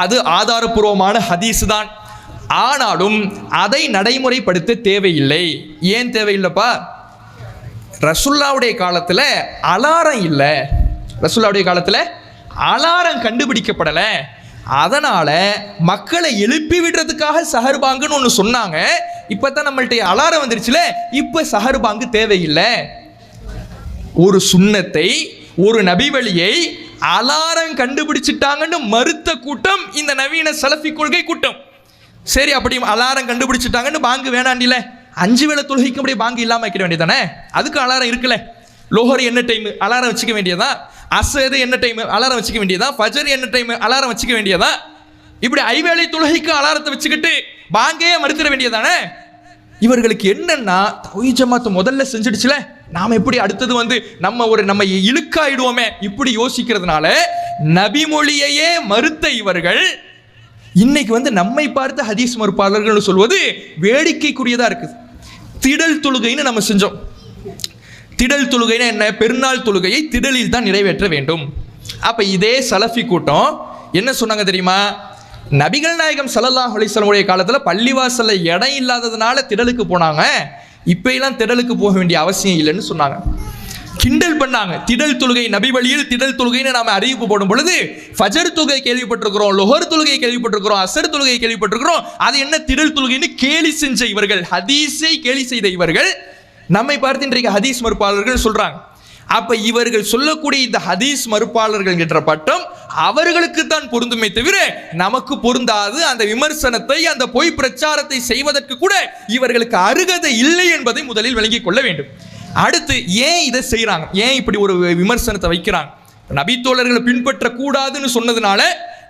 அது ஆதாரப்பூர்வமான ஹதீஸ் தான், ஆனாலும் அதை நடைமுறைப்படுத்த தேவையில்லை. ஏன் தேவையில்லைப்பா? ரசூலுல்லாஹ்வுடைய காலத்தில் அலாரம் இல்லை, ரசூலுல்லாஹ்வுடைய காலத்தில் அலாரம் கண்டுபிடிக்கப்படலை, அதனால மக்களை எழுப்பி விடுறதுக்காக சஹர் பாங்குன்னு ஒன்று சொன்னாங்க. இப்போ தான் நம்மள்ட்ட அலாரம் வந்துருச்சுல, இப்போ சஹர் பாங்கு தேவையில்லை. ஒரு சுன்னத்தை, ஒரு நபி வழியை அலாரம் கண்டுபிடிச்சிட்டாங்கன்னு மறுத்த கூட்டம் இந்த நவீன சலஃபி கொள்கை கூட்டம். சரி, அப்படி அலாரம் கண்டுபிடிச்சிட்டாங்கன்னு பாங்கு வேணாண்டில, 5 வேளை தொழுகைக்கு அப்படியே பாங்கு இல்லாமல் வைக்க வேண்டியதானே? அதுக்கு அலாரம் இருக்குல்ல. லோஹர் என்ன டைம் அலாரம் வச்சுக்க வேண்டியதா, அஸ்ர் என்ன டைம் அலாரம் வச்சுக்க வேண்டியதா, ஃபஜர் என்ன டைம் அலாரம் வச்சுக்க வேண்டியதா? இப்படி 5 வேளை தொழுகைக்கு அலாரத்தை வச்சுக்கிட்டு பாங்கையே மறுத்திட வேண்டியதானே? இவர்களுக்கு என்னன்னா, தௌஹீத் ஜமாத் முதல்ல செஞ்சிடுச்சுல, நாம எப்படி அடுத்தது வந்து நம்ம இழுக்காயிடுவோமே, இப்படி யோசிக்கிறதுனால நபிமொழியையே மறுத்த இவர்கள் இன்னைக்கு வந்து நம்மை பார்த்த ஹதீஸ் மறுப்பாளர்கள் சொல்வது வேடிக்கைக்குரியதா இருக்குது. திடல் தொழுகைன்னு நம்ம செஞ்சோம். திடல் தொழுகைன்னா என்ன? பெருநாள் தொழுகையை திடலில் தான் நிறைவேற்ற வேண்டும். அப்ப இதே சலஃபி கூட்டம் என்ன சொன்னாங்க தெரியுமா? நபிகள் நாயகம் ஸல்லல்லாஹு அலைஹி வஸல்லம் உடைய காலத்தில் பள்ளிவாசல்ல இடம் இல்லாததுனால திடலுக்கு போனாங்க, இப்போ எல்லாம் திடலுக்கு போக வேண்டிய அவசியம் இல்லைன்னு சொன்னாங்க. கிண்டல் பண்ணாங்க. திடல் தொழுகை, நபி வழியில் திடல் தொழுகைன்னு நாம அறிவிப்பு போடும் பொழுது ஃபஜர் தொழுகை கேள்விப்பட்டிருக்கிறோம், லொஹர் தொழுகை கேள்விப்பட்டிருக்கிறோம், அஸ்ர் தொழுகை கேள்விப்பட்டிருக்கிறோம், அது என்ன திடல் தொழுகைன்னு கேலி செஞ்ச இவர்கள், ஹதீஸை கேலி செய்த இவர்கள் நம்மை பார்த்து இன்றைக்கு ஹதீஸ் மறுப்பாளர்கள் சொல்றாங்க. அப்ப இவர்கள் சொல்லக்கூடிய இந்த ஹதீஸ் மறுப்பாளர்கள் என்ற பட்டம் அவர்களுக்கு தான் பொருந்துமே தவிர நமக்கு பொருந்தாது. அந்த விமர்சனத்தை, அந்த பொய் பிரச்சாரத்தை செய்வதற்கு கூட இவர்களுக்கு அருகதை இல்லை என்பதை முதலில் விளங்கிக் கொள்ள வேண்டும். அடுத்து ஏன் இதை செய்யறாங்க, ஏன் இப்படி ஒரு விமர்சனத்தை வைக்கிறாங்க? நபித்தோழர்களை பின்பற்ற கூடாதுன்னு சொன்னதுனால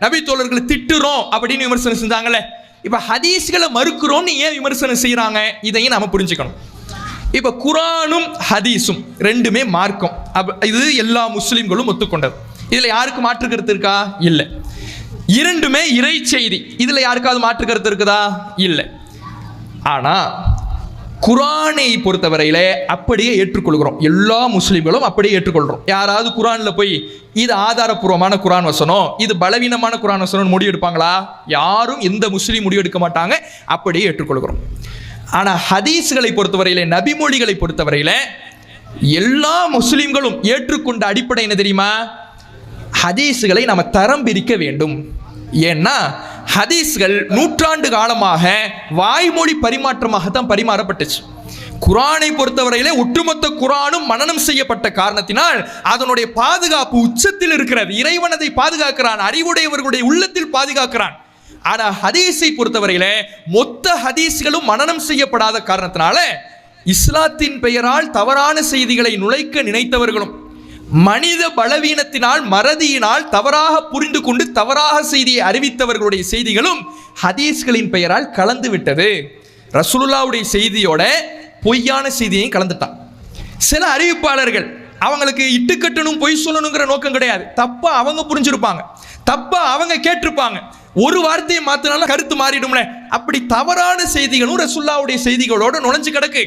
நபித்தோழர்களை திட்டுறோம் அப்படின்னு விமர்சனம் செஞ்சாங்கல்ல, இப்ப ஹதீஸ்களை மறுக்கிறோம்னு ஏன் விமர்சனம் செய்யறாங்க? இதையும் நாம புரிஞ்சுக்கணும். இப்ப குரானும் ஹதீஸும் ரெண்டுமே மார்க்கம், இது எல்லா முஸ்லிம்களும் ஒத்துக்கொண்டது. இதுல யாருக்கு மாற்று கருத்து இருக்கா? இல்லை. இரண்டுமே இறை செய்தி, இதுல யாருக்காவது மாற்று கருத்து இருக்குதா? இல்லை. ஆனா குரானை பொறுத்தவரையில அப்படியே ஏற்றுக்கொள்கிறோம், எல்லா முஸ்லிம்களும் அப்படியே ஏற்றுக்கொள்கிறோம். யாராவது குரான்ல போய் இது ஆதாரப்பூர்வமான குரான் வசனம், இது பலவீனமான குரான் வசனம் முடிவு எடுப்பாங்களா? யாரும் எந்த முஸ்லீம் முடிவு எடுக்க மாட்டாங்க, அப்படியே ஏற்றுக்கொள்கிறோம். ஆனால் ஹதீஸ்களை பொறுத்தவரையில, நபிமொழிகளை பொறுத்தவரையில எல்லா முஸ்லிம்களும் ஏற்றுக்கொண்ட அடிப்படை என்ன தெரியுமா? ஹதீஸ்களை நம்ம தரம் பிரிக்க வேண்டும். ஏன்னா ஹதீஸ்கள் நூற்றாண்டு காலமாக வாய்மொழி பரிமாற்றமாகத்தான் பரிமாறப்பட்டுச்சு. குரானை பொறுத்தவரையிலே ஒட்டுமொத்த குரானும் மனனம் செய்யப்பட்ட காரணத்தினால் அதனுடைய பாதுகாப்பு உச்சத்தில் இருக்கிறது. இறைவன் அதை பாதுகாக்கிறான், அறிவுடையவர்களுடைய உள்ளத்தில் பாதுகாக்கிறான். ஆனா ஹதீஸை பொறுத்தவரையில மொத்த ஹதீஸ்களும் மனனம் செய்யப்படாத காரணத்தினால இஸ்லாத்தின் பெயரால் தவறான செய்திகளை நுழைக்க நினைத்தவர்களும், மனித பலவீனத்தினால், மறதியினால் தவறாக புரிந்து கொண்டு தவறாக செய்தியை அறிவித்தவர்களுடைய செய்திகளும் ஹதீஸ்களின் பெயரால் கலந்து விட்டது. ரசூலுல்லாஹ்வுடைய செய்தியோட பொய்யான செய்தியையும் கலந்துட்டான். சில அறிவிப்பாளர்கள் அவங்களுக்கு இட்டுக்கட்டணும், பொய் சொல்லணுங்கிற நோக்கம் கிடையாது, தப்பா அவங்க புரிஞ்சிருப்பாங்க. தப்பா அவங்க கேட்டிருப்பாங்க, ஒரு வார்த்தையை மாத்தினாலும் கருத்து மாறிடும்ல. அப்படி தவறான செய்திகளும் ரசூலுல்லாஹ்வுடைய செய்திகளோட நுழைஞ்சு கிடக்கு.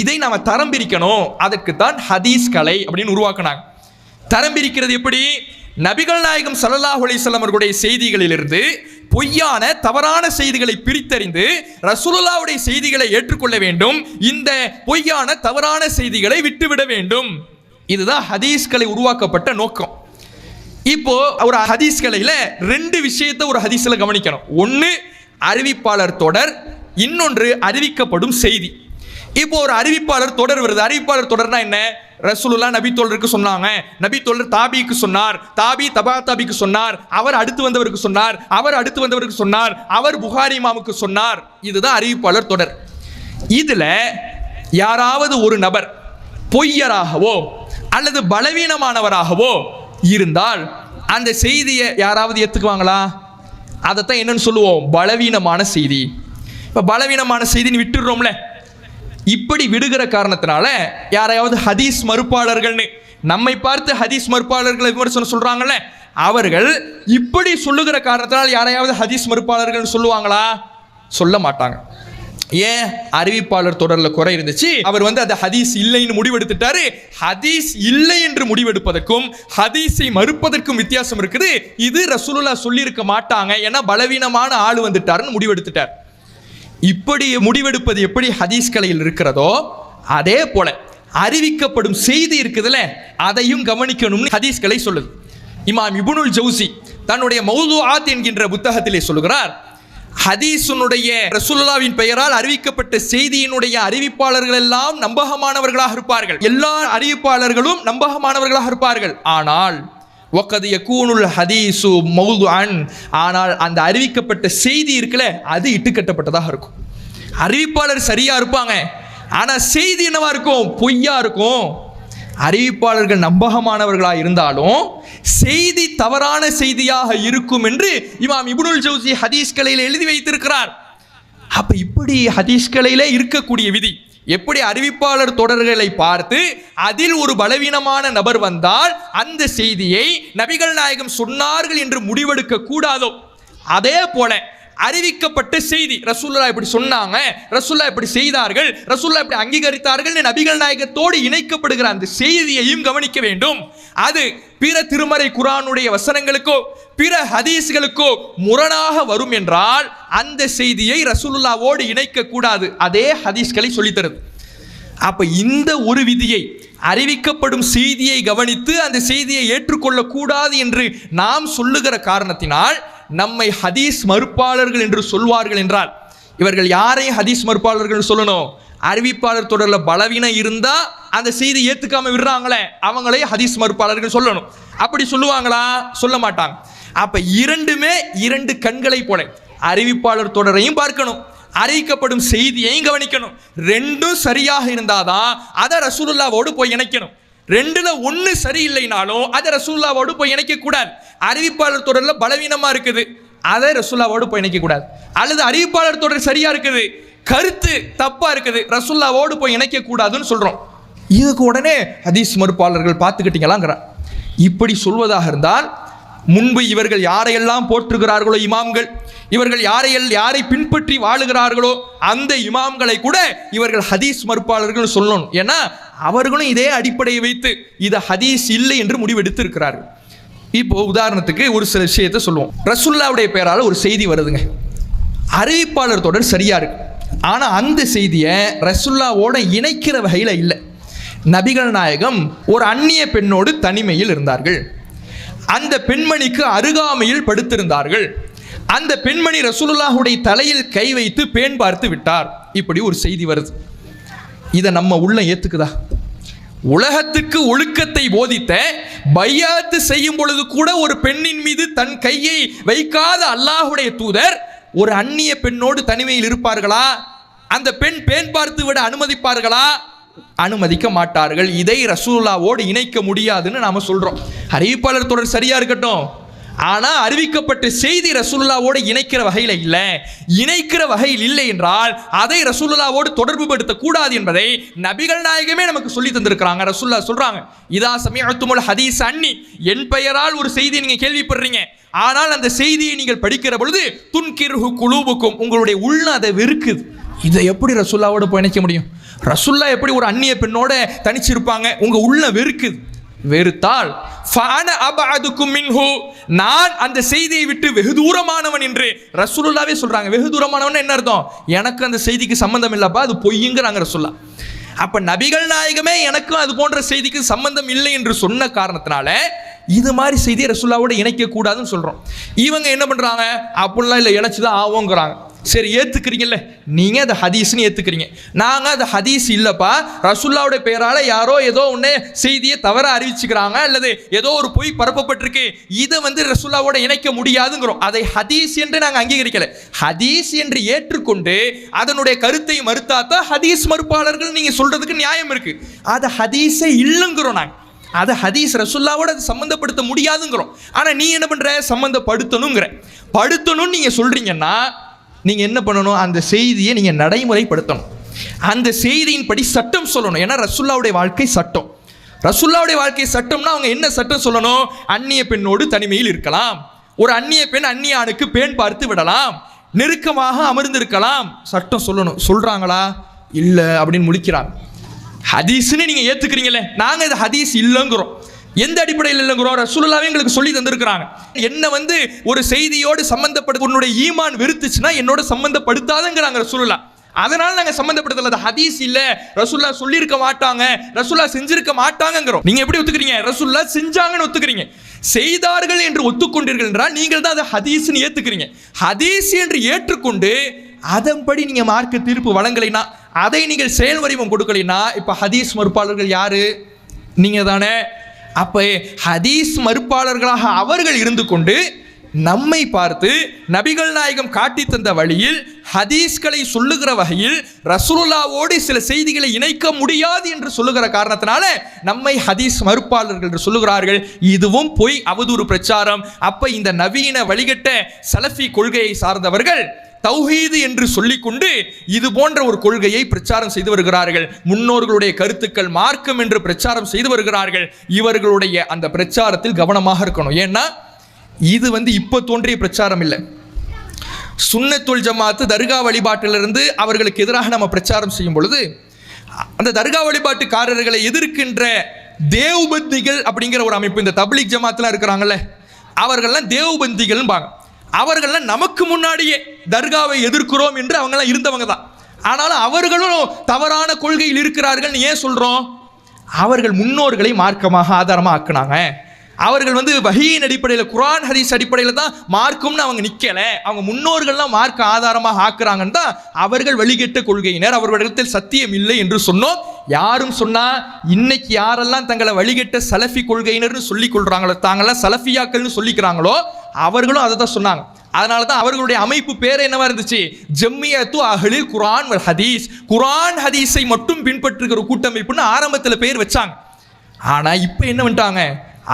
இதை நாம தரம் பிரிக்கணும். அதற்கு தான் ஹதீஸ் கலை அப்படின்னு உருவாக்குனாங்க. தரம் பிரிக்கிறது எப்படி? நபிகள் நாயகம் ஸல்லல்லாஹு அலைஹி வஸல்லம் அவர்களுடைய செய்திகளிலிருந்து பொய்யான தவறான செய்திகளை பிரித்தறிந்து ரசூலுல்லாஹ்வுடைய செய்திகளை ஏற்றுக்கொள்ள வேண்டும், இந்த பொய்யான தவறான செய்திகளை விட்டுவிட வேண்டும். இதுதான் ஹதீஸ்களை உருவாக்கப்பட்ட நோக்கம். இப்போ ஒரு ஹதீஸ் கலையில ரெண்டு விஷயத்தை ஒரு ஹதீஸ்ல கவனிக்கணும். ஒன்று அறிவிப்பாளர் தொடர், இன்னொன்று அறிவிக்கப்படும் செய்தி. இப்போ ஒரு அறிவிப்பாளர் தொடர் வருது. அறிவிப்பாளர் தொடர்னா என்ன? ரசூலுல்லாஹ் நபி தோழருக்கு சொன்னாங்க, நபி தோழர் தாபிக்கு சொன்னார், தாபி தபா தாபிக்கு சொன்னார், அவர் அடுத்து வந்தவருக்கு சொன்னார், அவர் அடுத்து வந்தவருக்கு சொன்னார், அவர் புகாரி இமாமுக்கு சொன்னார். இதுதான் அறிவிப்பாளர் தொடர். இதுல யாராவது ஒரு நபர் பொய்யராகவோ அல்லது பலவீனமானவராகவோ இருந்தால் அந்த செய்தியை யாராவது ஏத்துக்குவாங்களா? அதைத்தான் என்னன்னு சொல்லுவோம், பலவீனமான செய்தி. இப்ப பலவீனமான செய்தின்னு விட்டுடுறோம்ல. இப்படி விடுகிற காரணத்தினால யாரையாவது ஹதீஸ் மறுப்பாளர்கள்னு நம்மை பார்த்து ஹதீஸ் மறுப்பாளர்களை விமர்சனம் சொல்றாங்கல்ல, அவர்கள் இப்படி சொல்லுகிற காரணத்தினால் யாரையாவது ஹதீஸ் மறுப்பாளர்கள் சொல்லுவாங்களா? சொல்ல மாட்டாங்க. ஏன்? அறிவிப்பாளர் தொடரில் குறை இருந்துச்சு, அவர் அது ஹதீஸ் இல்லைன்னு முடிவெடுத்துட்டாரு. ஹதீஸ் இல்லை என்று முடிவெடுப்பதற்கும் ஹதீஸை மறுப்பதற்கும் வித்தியாசம் இருக்குது. இது ரசூலுல்லாஹ் சொல்லியிருக்க மாட்டாங்க, ஏன்னா பலவீனமான ஆள் வந்துட்டாருன்னு முடிவெடுத்துட்டார். இப்படி முடிவெடுப்பது எப்படி ஹதீஸ் கலையில் இருக்கிறதோ அதே போல அறிவிக்கப்படும் செய்தி இருக்குதுல்ல, அதையும் கவனிக்கணும்னு ஹதீஸ் கலை சொல்லுது. இமாம் இப்னுல் ஜௌசி தன்னுடைய மௌதுஆத் என்கின்ற புத்தகத்திலே சொல்லுகிறார், ஹதீஸுடைய ரசூலுல்லாஹ்வின் பெயரால் அறிவிக்கப்பட்ட செய்தியினுடைய அறிவிப்பாளர்கள் எல்லாம் நம்பகமானவர்களாக இருப்பார்கள். எல்லா அறிவிப்பாளர்களும் நம்பகமானவர்களாக இருப்பார்கள். ஆனால் வக்கது யகூனுல் ஹதீஸு மௌதுஅன், ஆனால் அந்த அறிவிக்கப்பட்ட செய்தி இருக்குல்ல, அது இட்டுக்கட்டப்பட்டதாக இருக்கும். அறிவிப்பாளர் சரியா இருப்பாங்க, ஆனா செய்தி என்னவா இருக்கும்? பொய்யா இருக்கும். அறிவிப்பாளர்கள் நம்பகமானவர்களாக இருந்தாலும் செய்தி தவறான செய்தியாக இருக்கும் என்று இமாம் இப்னுல் ஜௌசி ஹதீஸ் கலையில் எழுதி வைத்திருக்கிறார். அப்ப இப்படி ஹதீஸ் கலையிலே இருக்கக்கூடிய விதி, எப்படி அறிவிப்பாளர் தொடர்களை பார்த்து அதில் ஒரு பலவீனமான நபர் வந்தால் அந்த செய்தியை நபிகள் நாயகம் சொன்னார்கள் என்று முடிவெடுக்க கூடாதோ, அதே போல அறிவிக்கப்பட்ட செய்தி ரசூலுல்லாஹ் இப்படி சொன்னாங்க, ரசூலுல்லாஹ் இப்படி செய்தார்கள், ரசூலுல்லாஹ் இப்படி அங்கீகரித்தார்கள் நபிகள் நாயகத்தோடு இணைக்கப்படுகிற அந்த செய்தியையும் கவனிக்க வேண்டும். அது பிற திருமறை குர்ஆனுடைய வசனங்களுக்கோ பிற ஹதீஸ்களுக்கோ முரணாக வரும் என்றால் அந்த செய்தியை ரசூலுல்லாஹ்வோடு இணைக்க கூடாது. அதே ஹதீஸ்களை சொல்லித்தருது. அப்ப இந்த ஒரு விதியை, அறிவிக்கப்படும் செய்தியை கவனித்து அந்த செய்தியை ஏற்றுக்கொள்ள கூடாது என்று நாம் சொல்லுகிற காரணத்தினால் நம்மை ஹதீஸ் மறுப்பாளர்கள் என்று சொல்வார்கள் என்றால், இவர்கள் யாரையும் ஹதீஸ் மறுப்பாளர்கள் சொல்லணும்? அறிவிப்பாளர் தொடரில் பலவீனம் இருந்தா அந்த செய்தி ஏத்துக்காம விடுறாங்களே அவங்களே ஹதீஸ் மறுப்பாளர்கள் சொல்லணும். அப்படி சொல்லுவாங்களா? சொல்ல மாட்டாங்க. அப்ப இரண்டுமே இரண்டு கண்களை போல, அறிவிப்பாளர் தொடரையும் பார்க்கணும், அறிவிக்கப்படும் செய்தியையும் கவனிக்கணும். ரெண்டும் சரியாக இருந்தாதான் அதை ரசூலுல்லாஹ்வோடு போய் இணைக்கணும். ரெண்டுல ஒன்று சரியில்லைனாலும் அதை ரசூலுல்லாஹ்வோடு போய் இணைக்க கூடாது. அறிவிப்பாளர் தொடரில் பலவீனமா இருக்குது, அதை ரசூலுல்லாஹ்வோடு போய் இணைக்க கூடாது. அல்லது அறிவிப்பாளர் தொடர் சரியா இருக்குது, கருத்து தப்பா இருக்குது, ரசூலுல்லாஹ்வோடு போய் இணைக்க கூடாதுன்னு சொல்றோம். இதுக்கு உடனே ஹதீஸ் மறுப்பாளர்கள் பார்த்துக்கிட்டீங்களாங்கிற இப்படி சொல்வதாக இருந்தால், முன்பு இவர்கள் யாரையெல்லாம் போற்றுகிறார்களோ இமாம்கள், இவர்கள் யாரை பின்பற்றி வாழுகிறார்களோ அந்த இமாம்களை கூட இவர்கள் ஹதீஸ் மறுப்பாளர்கள் சொல்லணும். ஏன்னா அவர்களும் இதே அடிப்படையை வைத்து இது ஹதீஸ் இல்லை என்று முடிவெடுத்து இருக்கிறார்கள். இப்போ உதாரணத்துக்கு ஒரு சில விஷயத்தை சொல்லுவோம். ரசூலுல்லாஹ்வுடைய பெயரால் ஒரு செய்தி வருதுங்க, அறிவிப்பாளர் தொடர் சரியா இருக்கு, ஆனா அந்த செய்தியை ரசூலுல்லாஹ்வோட இணைக்கிற வகையில் இல்லை. நபிகள் நாயகம் ஒரு அந்நிய பெண்ணோடு தனிமையில் இருந்தார்கள், அந்த பெண்மணிக்கு அருகாமையில் படுத்திருந்தார்கள், அந்த பெண்மணி ரசூலுல்லாஹ்வுடைய தலையில் கை வைத்து பேன் பார்த்து விட்டார். இப்படி ஒரு செய்தி வருது. இதை நம்ம உள்ள ஏத்துக்குதா? உலகத்துக்கு ஒழுக்கத்தை போதித்த பையாத்து செய்யும் பொழுது கூட ஒரு பெண்ணின் மீது தன் கையை வைக்காத அல்லாஹ்வுடைய தூதர் ஒரு அந்நிய பெண்ணோடு தனிமையில் இருப்பார்களா? அந்த பெண் பேன் பார்த்து விட அனுமதிப்பார்களா? அனுமதிக்க மாட்டார்கள். இதை ரசூலுல்லாஹ்வோடு இணைக்க முடியாதுன்னு நாம சொல்றோம். அறிவிப்பாளர் தொடர் சரியா இருக்கட்டும், ஆனா அறிவிக்கப்பட்ட செய்தி ரசூலுல்லாஹ்வோடு இணைக்கிற வகையில் இல்லை. இணைக்கிற வகையில் இல்லை என்றால் அதை ரசூலுல்லாஹ்வோடு தொடர்பு படுத்த கூடாது என்பதை நபிகள் நாயகமே நமக்கு சொல்லி தந்திருக்கிறாங்க. ரசூலுல்லாஹ் சொல்றாங்க, இதா சமிஅத்துமுல் ஹதீஸ் அன்னி, என் பெயரால் ஒரு செய்தி நீங்க கேள்விப்படுறீங்க, ஆனால் அந்த செய்தியை நீங்கள் படிக்கிற பொழுது துன்கிர்ஹு குலூபுக்கும், உங்களுடைய உள்ள அதை வெறுக்குது. இதை எப்படி ரசூல்லாவோட பயணிக்க முடியும்? ரசூல்லா எப்படி ஒரு அந்நிய பெண்ணோட தனிச்சிருப்பாங்க? உங்க உள்ள வெறுக்குது. வெறுத்தால் நான் அந்த செய்தியை விட்டு வெகு தூரமானவன் என்று ரசூலுல்லாவே சொல்றாங்க. வெகு தூரமானவன் என்ன அர்த்தம்? எனக்கு அந்த செய்திக்கு சம்பந்தம் இல்லப்பா, அது பொய்யுங்கிறாங்க ரசூல்லா. அப்ப நபிகள் நாயகமே எனக்கும் அது போன்ற செய்திக்கு சம்பந்தம் இல்லை என்று சொன்ன காரணத்தினால இது மாதிரி செய்தியை ரசூல்லாவோட இணைக்க கூடாதுன்னு சொல்றோம். இவங்க என்ன பண்றாங்க? அப்படிலாம் இல்லை, இணைச்சுதான் ஆவோங்கிறாங்க. சரி, ஏத்துக்கிறீங்கல்ல, நீங்க அதை ஹதீஸ்னு ஏத்துக்கிறீங்க. நாங்க அது ஹதீஸ் இல்லப்பா, ரசூல்லாவோட பேரால யாரோ ஏதோ ஒன்று செய்தியை தவற அறிவிச்சுக்கிறாங்க, அல்லது ஏதோ ஒரு பொய் பரப்பப்பட்டிருக்கு, இதை ரசூல்லாவோட இணைக்க முடியாதுங்கிறோம். அதை ஹதீஸ் என்று நாங்கள் அங்கீகரிக்கல. ஹதீஸ் என்று ஏற்றுக்கொண்டு அதனுடைய கருத்தை மறுத்தாதான் ஹதீஸ் மறுப்பாளர்கள் நீங்க சொல்றதுக்கு நியாயம் இருக்கு. அது ஹதீஸே இல்லைங்கிறோம் நாங்கள். அதை ஹதீஸ் ரசூல்லாவோட அது சம்பந்தப்படுத்த முடியாதுங்கிறோம். ஆனா நீ என்ன பண்ற? சம்பந்தப்படுத்தணுங்கிற. படுத்தணும்னு நீங்க சொல்றீங்கன்னா நீங்க என்ன பண்ணணும்? அந்த செய்தியை நீங்க நடைமுறைப்படுத்தணும். அந்த செய்தியின் படி சட்டம் சொல்லணும். ஏன்னா ரசூல்லாவுடைய வாழ்க்கை சட்டம். ரசூல்லாவுடைய வாழ்க்கை சட்டம்னா அவங்க என்ன சட்டம் சொல்லணும்? அந்நிய பெண்ணோடு தனிமையில் இருக்கலாம், ஒரு அந்நிய பெண் அந்நிய ஆணுக்கு பேன் பார்த்து விடலாம், நெருக்கமாக அமர்ந்திருக்கலாம், சட்டம் சொல்லணும். சொல்றாங்களா? இல்ல அப்படின்னு முடிக்கிறாங்க. ஹதீஸ்னு நீங்க ஏத்துக்கிறீங்களே, நாங்க இது ஹதீஸ் இல்லைங்கிறோம். எந்த அடிப்படையில் இல்லைங்கிறோம்? ரசூலுல்லாவே எங்களுக்கு சொல்லி தந்திருக்கிறாங்க. என்ன ஒரு செய்தியோடு சம்பந்தப்படுத்த உன்னுடைய ஈமான் வெறுத்துச்சுன்னா என்னோட சம்பந்தப்படுத்தாதங்கிறாங்க ரசூலுல்லா. அதனால நாங்க சம்பந்தப்படுத்தல. அது ஹதீஸ் இல்ல, ரசூலுல்லா சொல்லியிருக்க மாட்டாங்க, ரசூலுல்லா செஞ்சிருக்க மாட்டாங்கிறோம். நீங்க எப்படி ஒத்துக்கிறீங்க? ரசூலுல்லா செஞ்சாங்கன்னு ஒத்துக்கிறீங்க. செய்தார்கள் என்று ஒத்துக்கொண்டீர்கள் என்றால் நீங்கள் தான் அதை ஹதீஸ்னு ஏத்துக்கிறீங்க. ஹதீஸ் என்று ஏற்றுக்கொண்டு அதன்படி நீங்க மார்க்க தீர்ப்பு வழங்கலைன்னா, அதை நீங்கள் செயல் வடிவம் கொடுக்கலைன்னா, இப்ப ஹதீஸ் மறுப்பாளர்கள் யாரு? நீங்க தானே. அப்ப ஹதீஸ் மறுப்பாளர்களாக அவர்கள் இருந்து கொண்டு நம்மை பார்த்து நபிகள் நாயகம் காட்டி தந்த வழியில் ஹதீஸ்களை சொல்லுகிற வகையில் ரசூலுல்லாவோடு சில செய்திகளை இணைக்க முடியாது என்று சொல்லுகிற காரணத்தினால நம்மை ஹதீஸ் மறுப்பாளர்கள் என்று சொல்லுகிறார்கள். இதுவும் பொய், அவதூறு பிரச்சாரம். அப்ப இந்த நவீன வழிகட்ட சலஃபி கொள்கையை சார்ந்தவர்கள் தௌஹீது என்று சொல்லிக்கொண்டு இது போன்ற ஒரு கொள்கையை பிரச்சாரம் செய்து வருகிறார்கள். முன்னோர்களுடைய கருத்துக்கள் மார்க்கம் என்று பிரச்சாரம் செய்து வருகிறார்கள். இவர்களுடைய அந்த பிரச்சாரத்தில் கவனமாக இருக்கணும். ஏன்னா இது இப்ப தோன்றிய பிரச்சாரம் இல்லை. சுன்னத்துல் ஜமாத்து தர்கா வழிபாட்டிலிருந்து அவர்களுக்கு எதிராக நம்ம பிரச்சாரம் செய்யும் பொழுது அந்த தர்கா வழிபாட்டுக்காரர்களை எதிர்க்கின்ற தேவ்பந்திகள் அப்படிங்கிற ஒரு அமைப்பு, இந்த தப்லீக் ஜமாத்லாம் இருக்கிறாங்கல்ல, அவர்கள்லாம் தேவ்பந்திகள். அவர்கள்லாம் நமக்கு முன்னாடியே தர்காவை எதிர்க்கிறோம் என்று அவங்களாம் இருந்தவங்க தான். ஆனாலும் அவர்களும் தவறான கொள்கையில் இருக்கிறார்கள். ஏன் சொல்றோம்? அவர்கள் முன்னோர்களை மார்க்கமாக ஆதாரமாக ஆக்குனாங்க. அவர்கள் வஹீயின் அடிப்படையில், குர்ஆன் ஹதீஸ் அடிப்படையில் தான் மார்க்கம்னு அவங்க நிக்கல. அவங்க முன்னோர்கள்லாம் மார்க்க ஆதாரமாக ஆக்குறாங்கன்னு தான் அவர்கள் வழிகெட்ட கொள்கையினர், அவர்களிடத்தில் சத்தியம் இல்லை என்று சொன்னோம். யாரும் சொன்னா இன்னைக்கு யாரெல்லாம் தங்களை வழிகெட்ட சலஃபி கொள்கையினர்னு சொல்லிக் கொள்றாங்களோ, தாங்கெல்லாம் சலஃபியாக்கள்னு சொல்லிக்கிறாங்களோ, அவர்களும் அதை தான் சொன்னாங்க. அதனால தான் அவர்களுடைய அமைப்பு பேர் என்னவா இருந்துச்சு? ஜம்மியத்து அஹ்லில் குர்ஆன் வல் ஹதீஸ். குர்ஆன் ஹதீஸை மட்டும் பின்பற்றுகிற கூட்டமைப்புன்னு ஆரம்பத்தில் பேர் வச்சாங்க. ஆனா இப்போ என்ன பண்ணிட்டாங்க?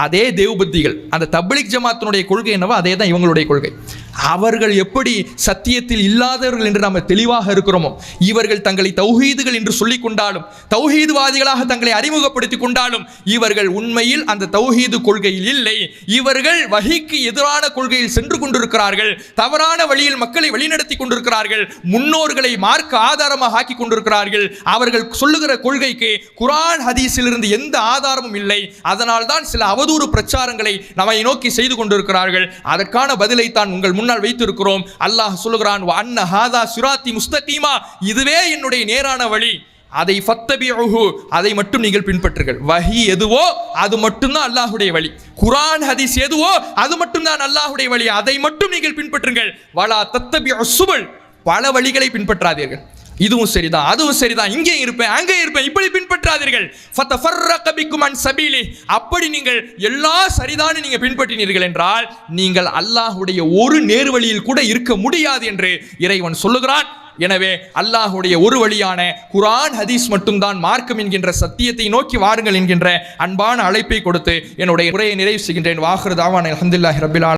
அதே தேவ்பந்திகள், அந்த தப்லீக் ஜமாத்தினுடைய கொள்கை என்னவோ அதே தான் இவங்களுடைய கொள்கை. அவர்கள் எப்படி சத்தியத்தில் இல்லாதவர்கள் என்று நாம் தெளிவாக இருக்கிறோமோ, இவர்கள் தங்களை தௌஹீதுகள் என்று சொல்லிக் கொண்டாலும், தௌஹீதுவாதிகளாக தங்களை அறிமுகப்படுத்திக் கொண்டாலும், இவர்கள் உண்மையில் அந்த தௌஹீது கொள்கையில் இல்லை. இவர்கள் வஹீக்கு எதிரான கொள்கையில் சென்று கொண்டிருக்கிறார்கள். தவறான வழியில் மக்களை வழிநடத்தி கொண்டிருக்கிறார்கள். முன்னோர்களை மார்க்க ஆதாரமாக ஆக்கி கொண்டிருக்கிறார்கள். அவர்கள் சொல்லுகிற கொள்கைக்கு குர்ஆன் ஹதீஸில் இருந்து எந்த ஆதாரமும் இல்லை. அதனால் தான் சில அவதூறு பிரச்சாரங்களை நம்மை நோக்கி செய்து கொண்டிருக்கிறார்கள். அதற்கான பதிலை தான் உங்கள் முன்னால் வைத்திருக்கிறோம். அல்லாஹ் சொல்லுகிறான், வஅன்ன ஹாதா சிராத்தி முஸ்தகீமா, இதுவே என்னுடைய நேரான வழி, அதை ஃபத்தபிஉஹு, அதை மட்டும் நீங்கள் பின்பற்றுங்கள். வஹி எதுவோ அது மட்டும்தான் அல்லாஹ்வுடைய வழி. குர்ஆன் ஹதீஸ் எதுவோ அது மட்டும்தான் அல்லாஹ்வுடைய வழி, அதை மட்டும் நீங்கள் பின்பற்றுங்கள். வலா தத்தபிஉஸ் சுபுல், பல வழிகளை பின்பற்றாதீர்கள். இதுவும் சரிதான், அதுவும் சரிதான், இங்கே இருப்பேன் அங்கே இருப்பேன், இப்படி பின்பற்றாதீர்கள். ஃபதஃபர்ரக பிக்கும் அன் சபீலி, அப்படி நீங்கள் எல்லா சரிதான நீங்கள் பின்பற்றினீர்கள் என்றால் நீங்கள் அல்லாஹ்வுடைய ஒரு நேர்வழியில் கூட இருக்க முடியாது என்று இறைவன் சொல்லுகிறான். எனவே அல்லாஹ்வுடைய ஒரு வழியான குர்ஆன் ஹதீஸ் மட்டும்தான் மார்க்கம் என்கின்ற சத்தியத்தை நோக்கி வாருங்கள் என்கின்ற அன்பான அழைப்பை கொடுத்து என்னுடைய உரையை நிறைவு செய்கின்றேன். வாஹிரு தாவானா அல்ஹம்துலில்லாஹி ரப்பில் ஆலமீன்.